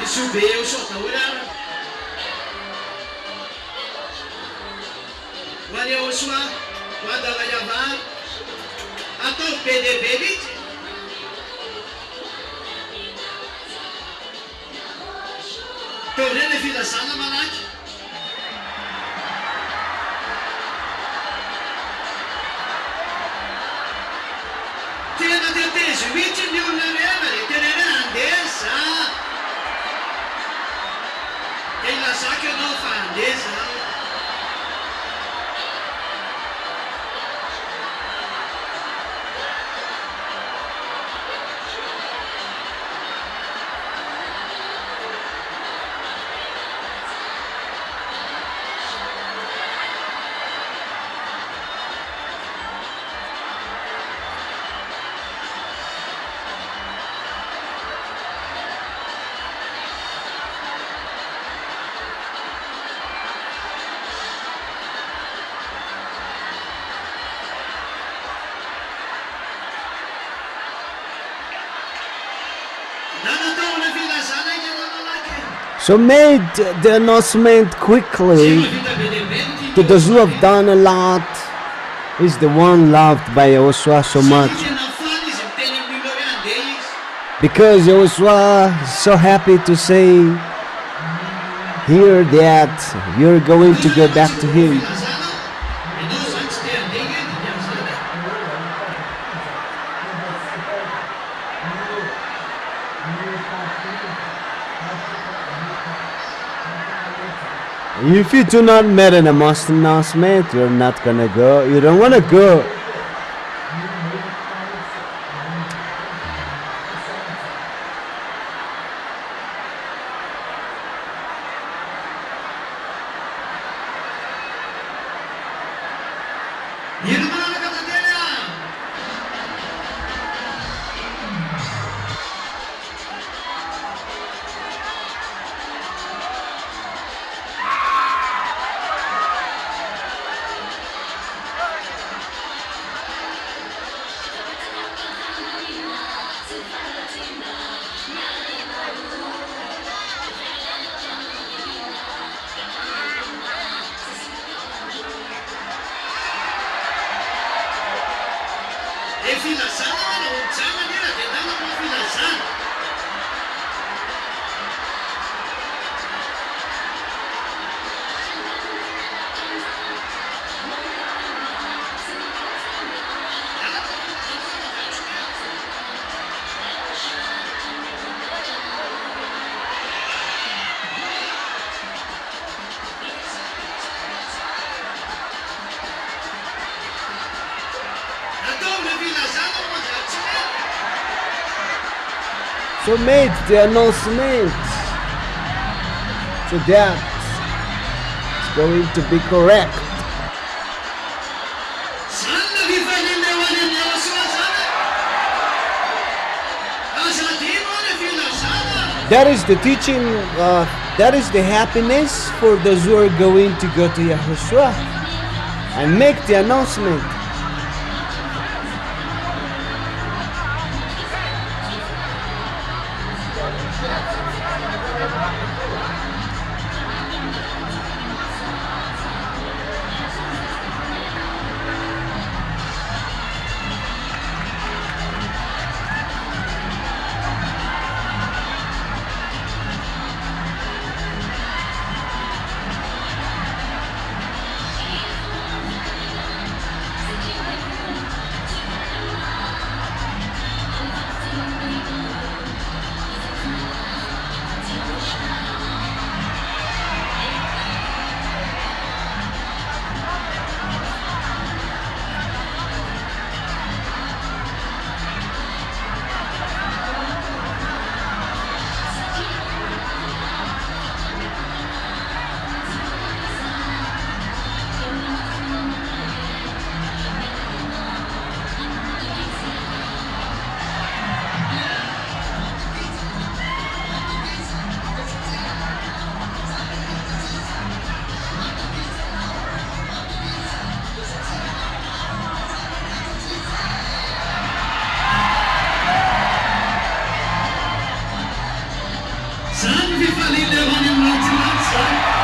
Speaker 1: Subir eu só estou olhando. YAHOSHUAH, guarda la YAHVAH, atau PDB bit. Tornei vida sana malak. Tena tetezi, 20 mil na leva, tererandesa. Ela só que eu não fandez, não.
Speaker 2: So made the announcement quickly to those who have done a lot. Is the one loved by YAHOSHUAH so much. Because YAHOSHUAH is so happy to say here that you're going to go back to Him. If you do not make an announcement, you're not gonna go. You don't wanna go. So made the announcement so that it's going to be correct. That is the teaching, that is the happiness for those who are going to go to Yahushua and make the announcement.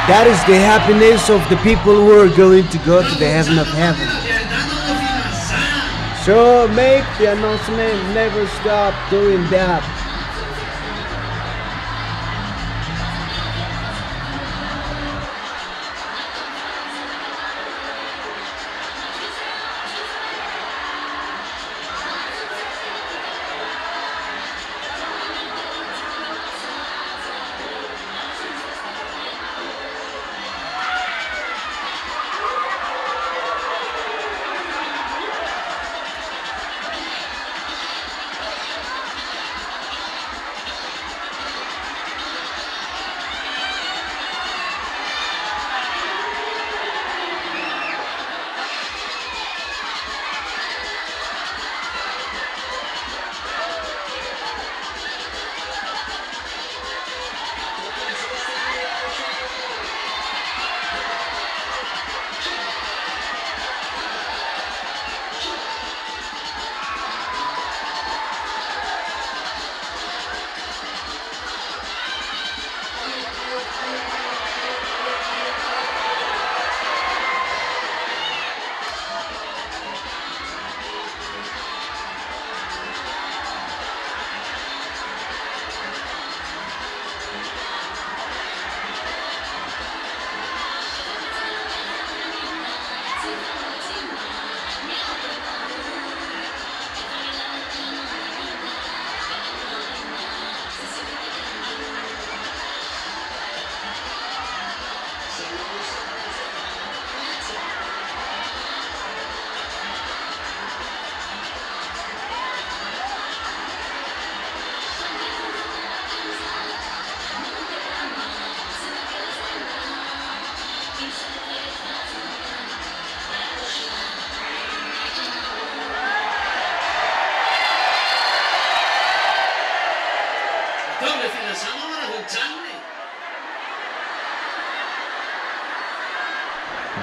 Speaker 2: That is the happiness of the people who are going to go to the heaven of heaven. So make the announcement, never stop doing that.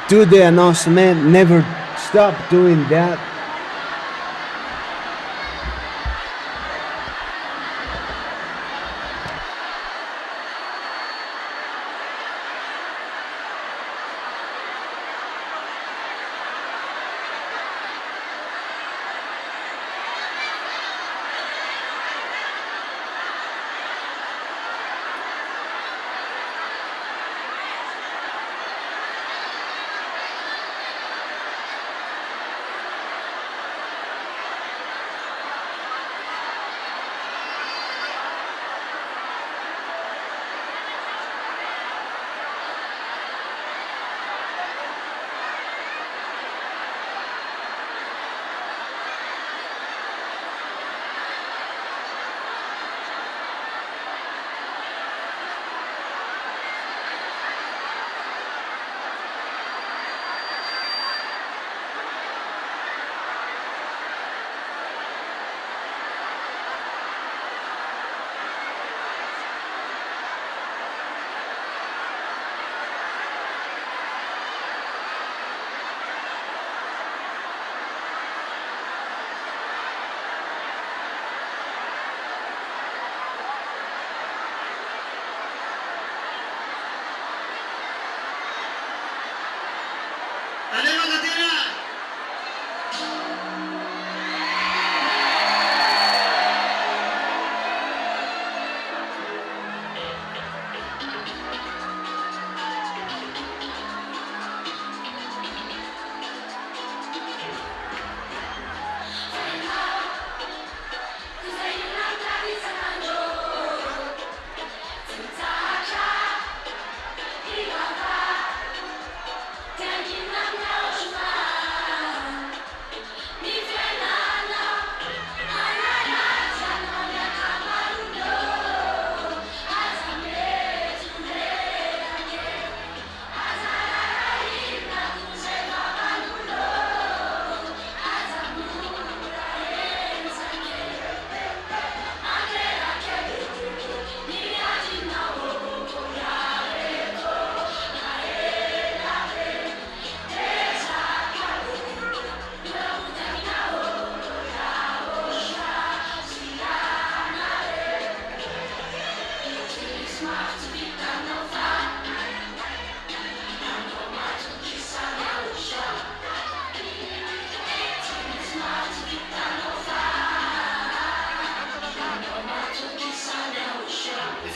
Speaker 2: Do the announcement, never stop doing that.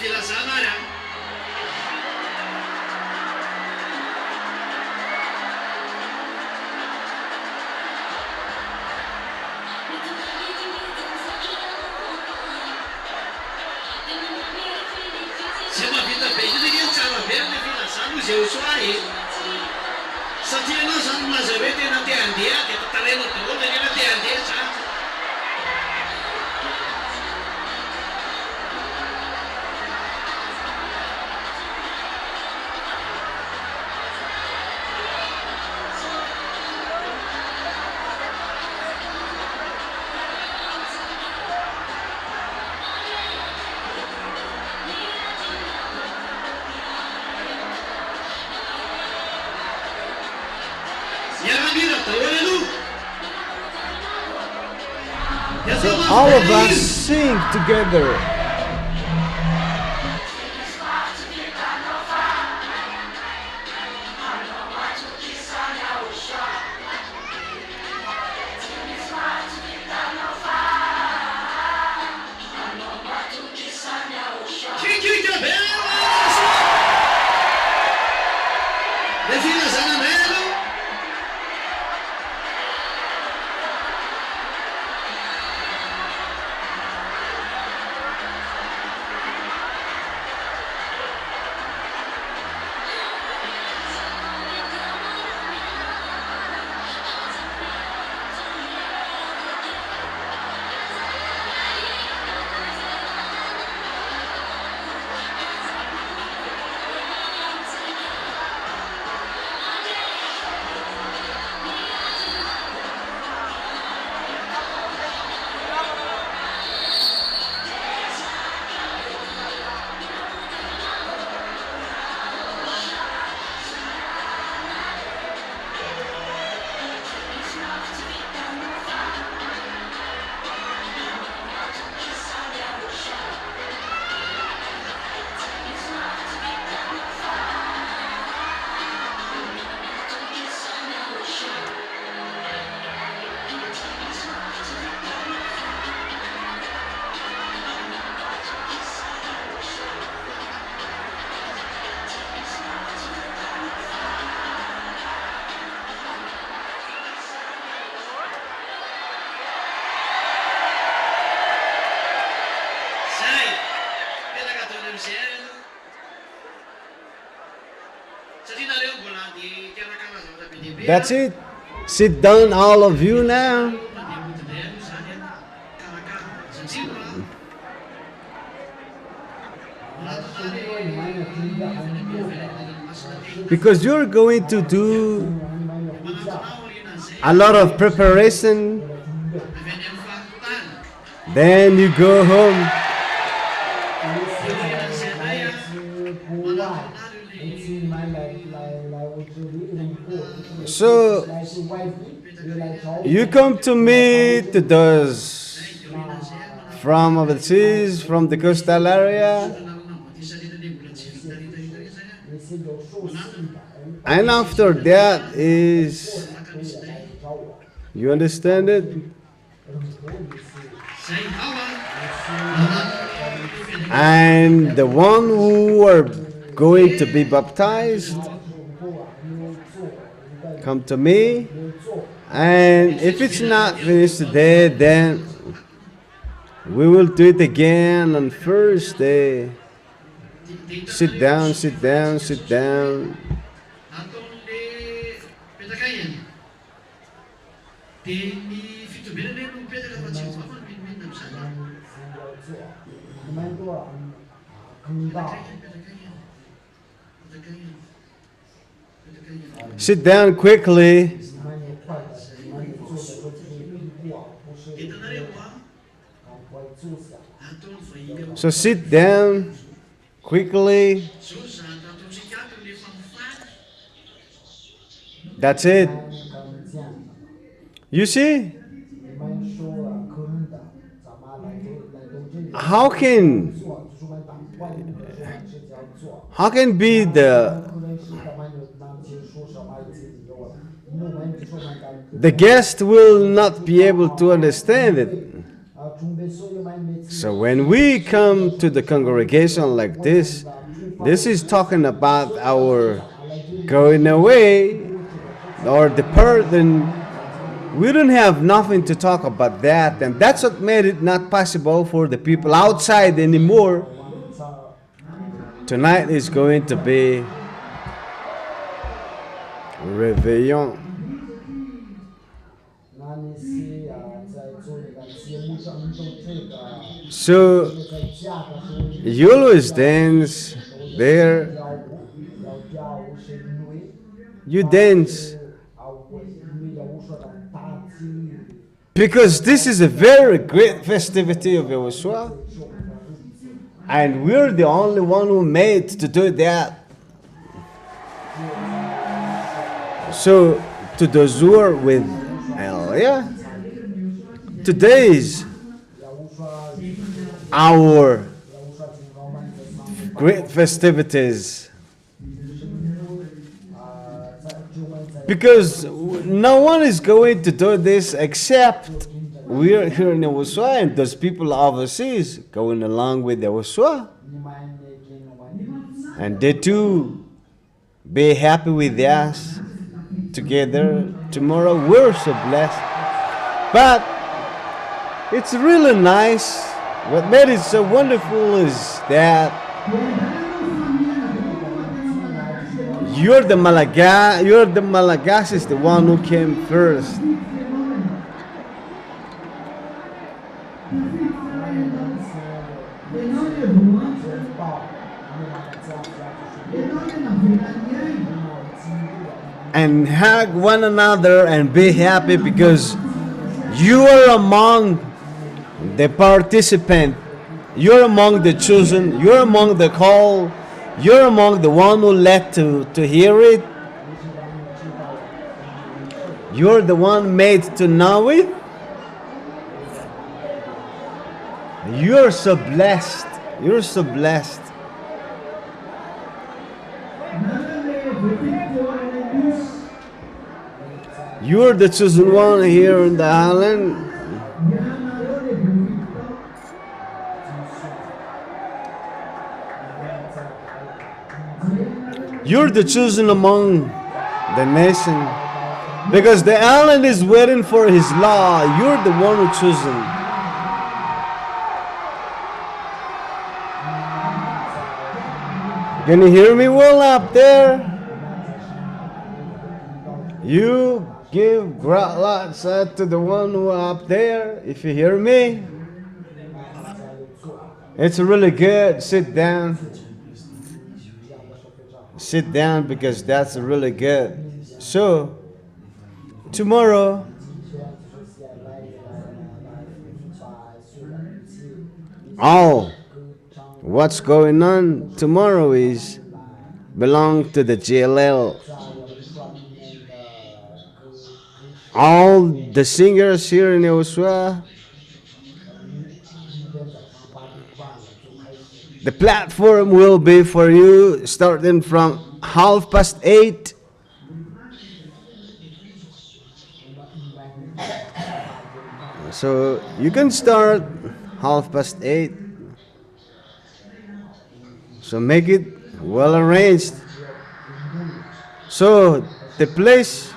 Speaker 1: fila sana ya. Siamo finta bene di iniziare bene fino a San ZHYAH. Satria no San Mazavete na tiandia che taleno to ne na tiandia sa.
Speaker 2: So all of us sing together. That's it. Sit down, all of you now. Because you're going to do a lot of preparation. Then you go home. So you come to me to those from overseas, from the coastal area, and after that is, you understand it? And the one who are going to be baptized, come to me, and if it's not finished today, then we will do it again on Thursday. Sit down, sit down, sit down. Sit down quickly. So sit down quickly. That's it. You see? How can be the guest will not be able to understand it. So when we come to the congregation like this is talking about our going away or the burden. We don't have nothing to talk about that, and that's what made it not possible for the people outside anymore. Tonight is going to be Réveillon. So you always dance there. You dance because this is a very great festivity of YAHOSHUAH, and we're the only one who made to do that. So to those who are with Elia, today is our great festivities, because no one is going to do this except we're here in YAHOSHUAH and those people overseas going along with YAHOSHUAH, and they too be happy with us together tomorrow. We're so blessed. But it's really nice. What made it so wonderful is that you're the Malagas is the one who came first. And hug one another and be happy because you are among the participant. You're among the chosen. You're among the call. You're among the one who led to hear it. You're the one made to know it. You're so blessed. You're so blessed. You're the chosen one here in the island. You're the chosen among the nation. Because the island is waiting for his law. You're the one who chosen. Can you hear me well up there? You give lots to the one who are up there, if you hear me. It's really good. Sit down. Sit down because that's really good. So, tomorrow, what's going on tomorrow is belong to the JLL. All the singers here in YAHOSHUAH, the platform will be for you starting from 8:30. So you can start 8:30. So make it well arranged. So the place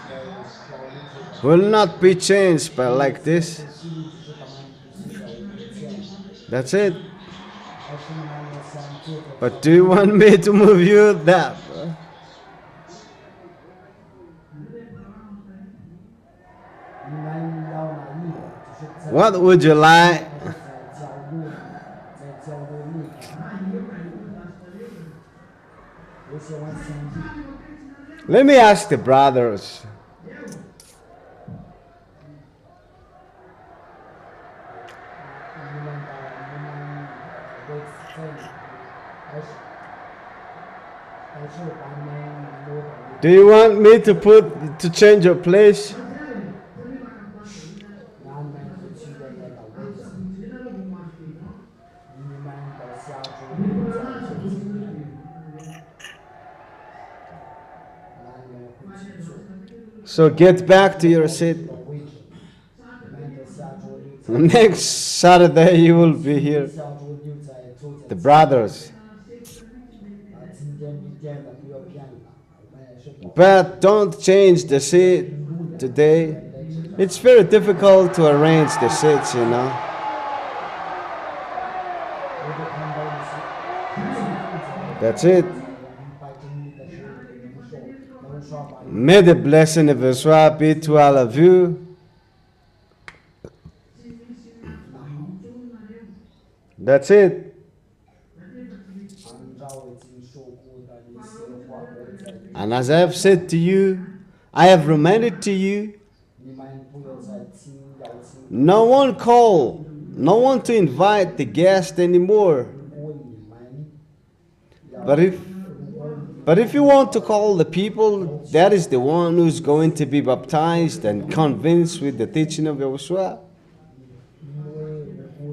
Speaker 2: will not be changed by like this. That's it. But do you want me to move you that? What would you like? Let me ask the brothers. Do you want me to change your place? So get back to your seat. Next Saturday you will be here.
Speaker 3: 下周又在周间
Speaker 2: The brothers.
Speaker 3: 今天明天的不要便宜了，我们也是
Speaker 2: But don't change the seat today. It's very difficult to arrange the seats, you know.
Speaker 3: 我都看到一些
Speaker 2: That's it.
Speaker 3: 把经历的时候能说把
Speaker 2: May the blessing of YAHOSHUAH be to all of you. That's it.
Speaker 3: 按照已经说过的一些话，我在
Speaker 2: And as I have said to you, I have reminded to you,
Speaker 3: 你们不要再听邀请，
Speaker 2: no one call, no one to invite the guest anymore.
Speaker 3: 如果你们要
Speaker 2: But if you want to call the people, that is the one who's going to be baptized and convinced with the teaching of YAHOSHUAH.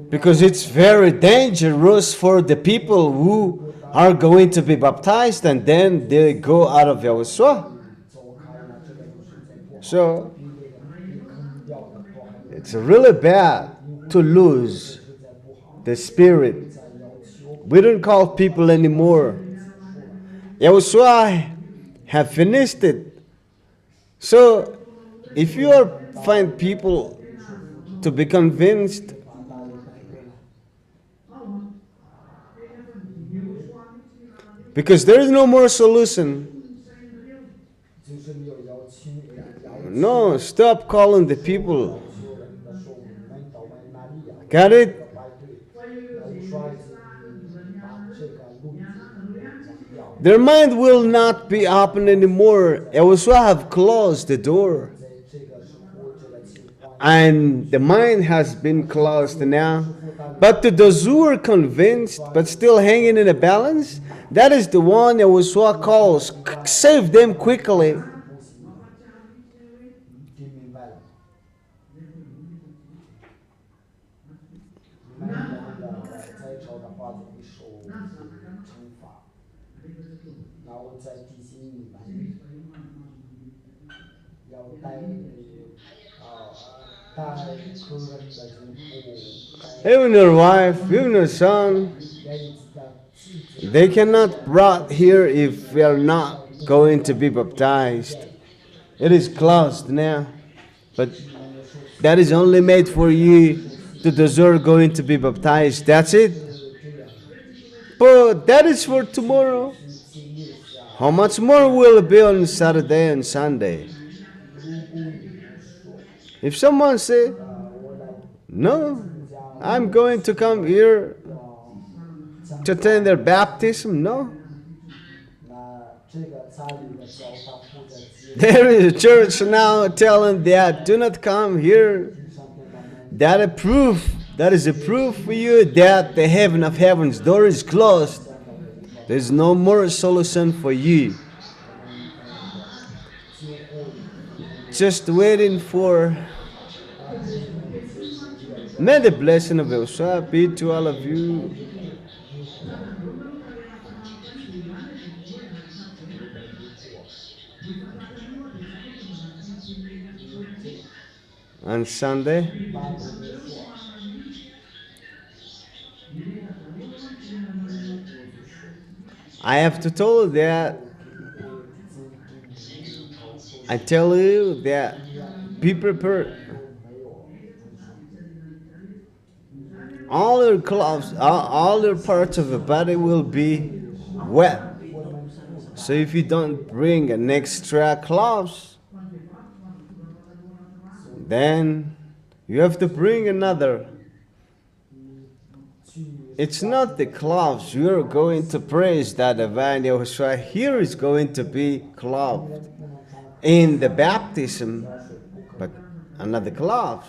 Speaker 2: Because it's very dangerous for the people who are going to be baptized and then they go out of YAHOSHUAH.
Speaker 3: 走开了，这个就是在不好，
Speaker 2: So
Speaker 3: 比那个被坑掉的不好，
Speaker 2: it's really bad to lose
Speaker 3: 是在不好，
Speaker 2: the spirit.
Speaker 3: 在要求
Speaker 2: We don't call people anymore. YAHOSHUAH have finished it. So if you are find people to be convinced,
Speaker 3: 把大力带回来。
Speaker 2: because there is no more solution.
Speaker 3: 就是没有邀请，邀
Speaker 2: No, stop calling the people.
Speaker 3: 请人的时候，你们到哪里呀？
Speaker 2: Got it?
Speaker 3: 排队，刷子把这个录音忘掉，
Speaker 2: Their mind will not be open anymore. YAHOSHUAH have closed the door.
Speaker 3: 在这个时候这个情况，
Speaker 2: And the mind has been closed now. But to those who are convinced but still hanging in a balance, that is the one YAHOSHUAH calls. Save them quickly.
Speaker 3: 听明白了？你们在朝的话会受惩罚，然后再提醒你们，要带客人的人不，
Speaker 2: Even your wife, even your son,
Speaker 3: 带自己的自己。
Speaker 2: they cannot brought here if we are not going to be baptized. It is closed now. But that is only made for you to deserve going to be baptized. That's it. But that is for tomorrow. How much more will it be on Saturday and Sunday? If someone say, no, I'm going to come here to attend their baptism, no.
Speaker 3: 那这个参与的教他负责接
Speaker 2: There is a church now telling that do not come here.
Speaker 3: 上天的门，
Speaker 2: That is a proof for you that the heaven of heavens door is closed. There's no more solution for you. Just waiting for. May the blessing of YAHOSHUAH be to all of you. On Sunday, I have to tell you that. I tell you that be prepared. All your clothes, all your parts of the body will be wet. So if you don't bring an extra clothes, then you have to bring another. It's not the clothes you're going to praise that divine YAHOSHUAH here is going to be clothed in the baptism, but another cloth.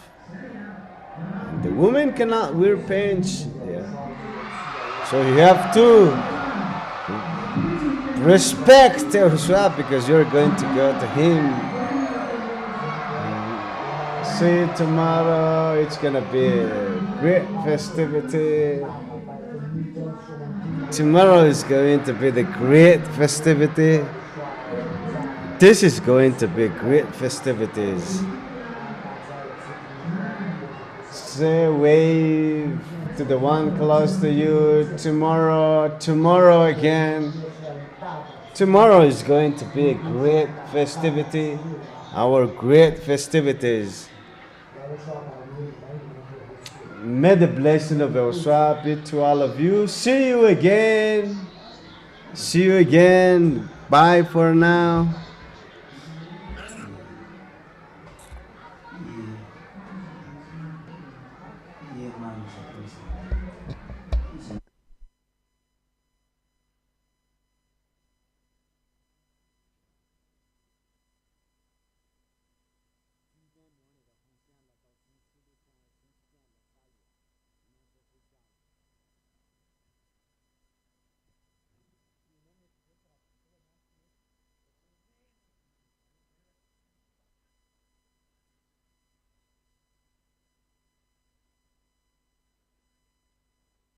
Speaker 2: The woman cannot wear pants. Yeah. So you have to respect YAHOSHUAH because you're going to go to him. See, tomorrow it's gonna be a great festivity. Tomorrow is going to be the great festivity. This is going to be great festivities. say wave to the one close to you. Tomorrow again. Tomorrow is going to be a great festivity. Our great festivities. May the blessing of YAHOSHUAH be to all of you. See you again. See you again. Bye for now.
Speaker 4: Iya, man.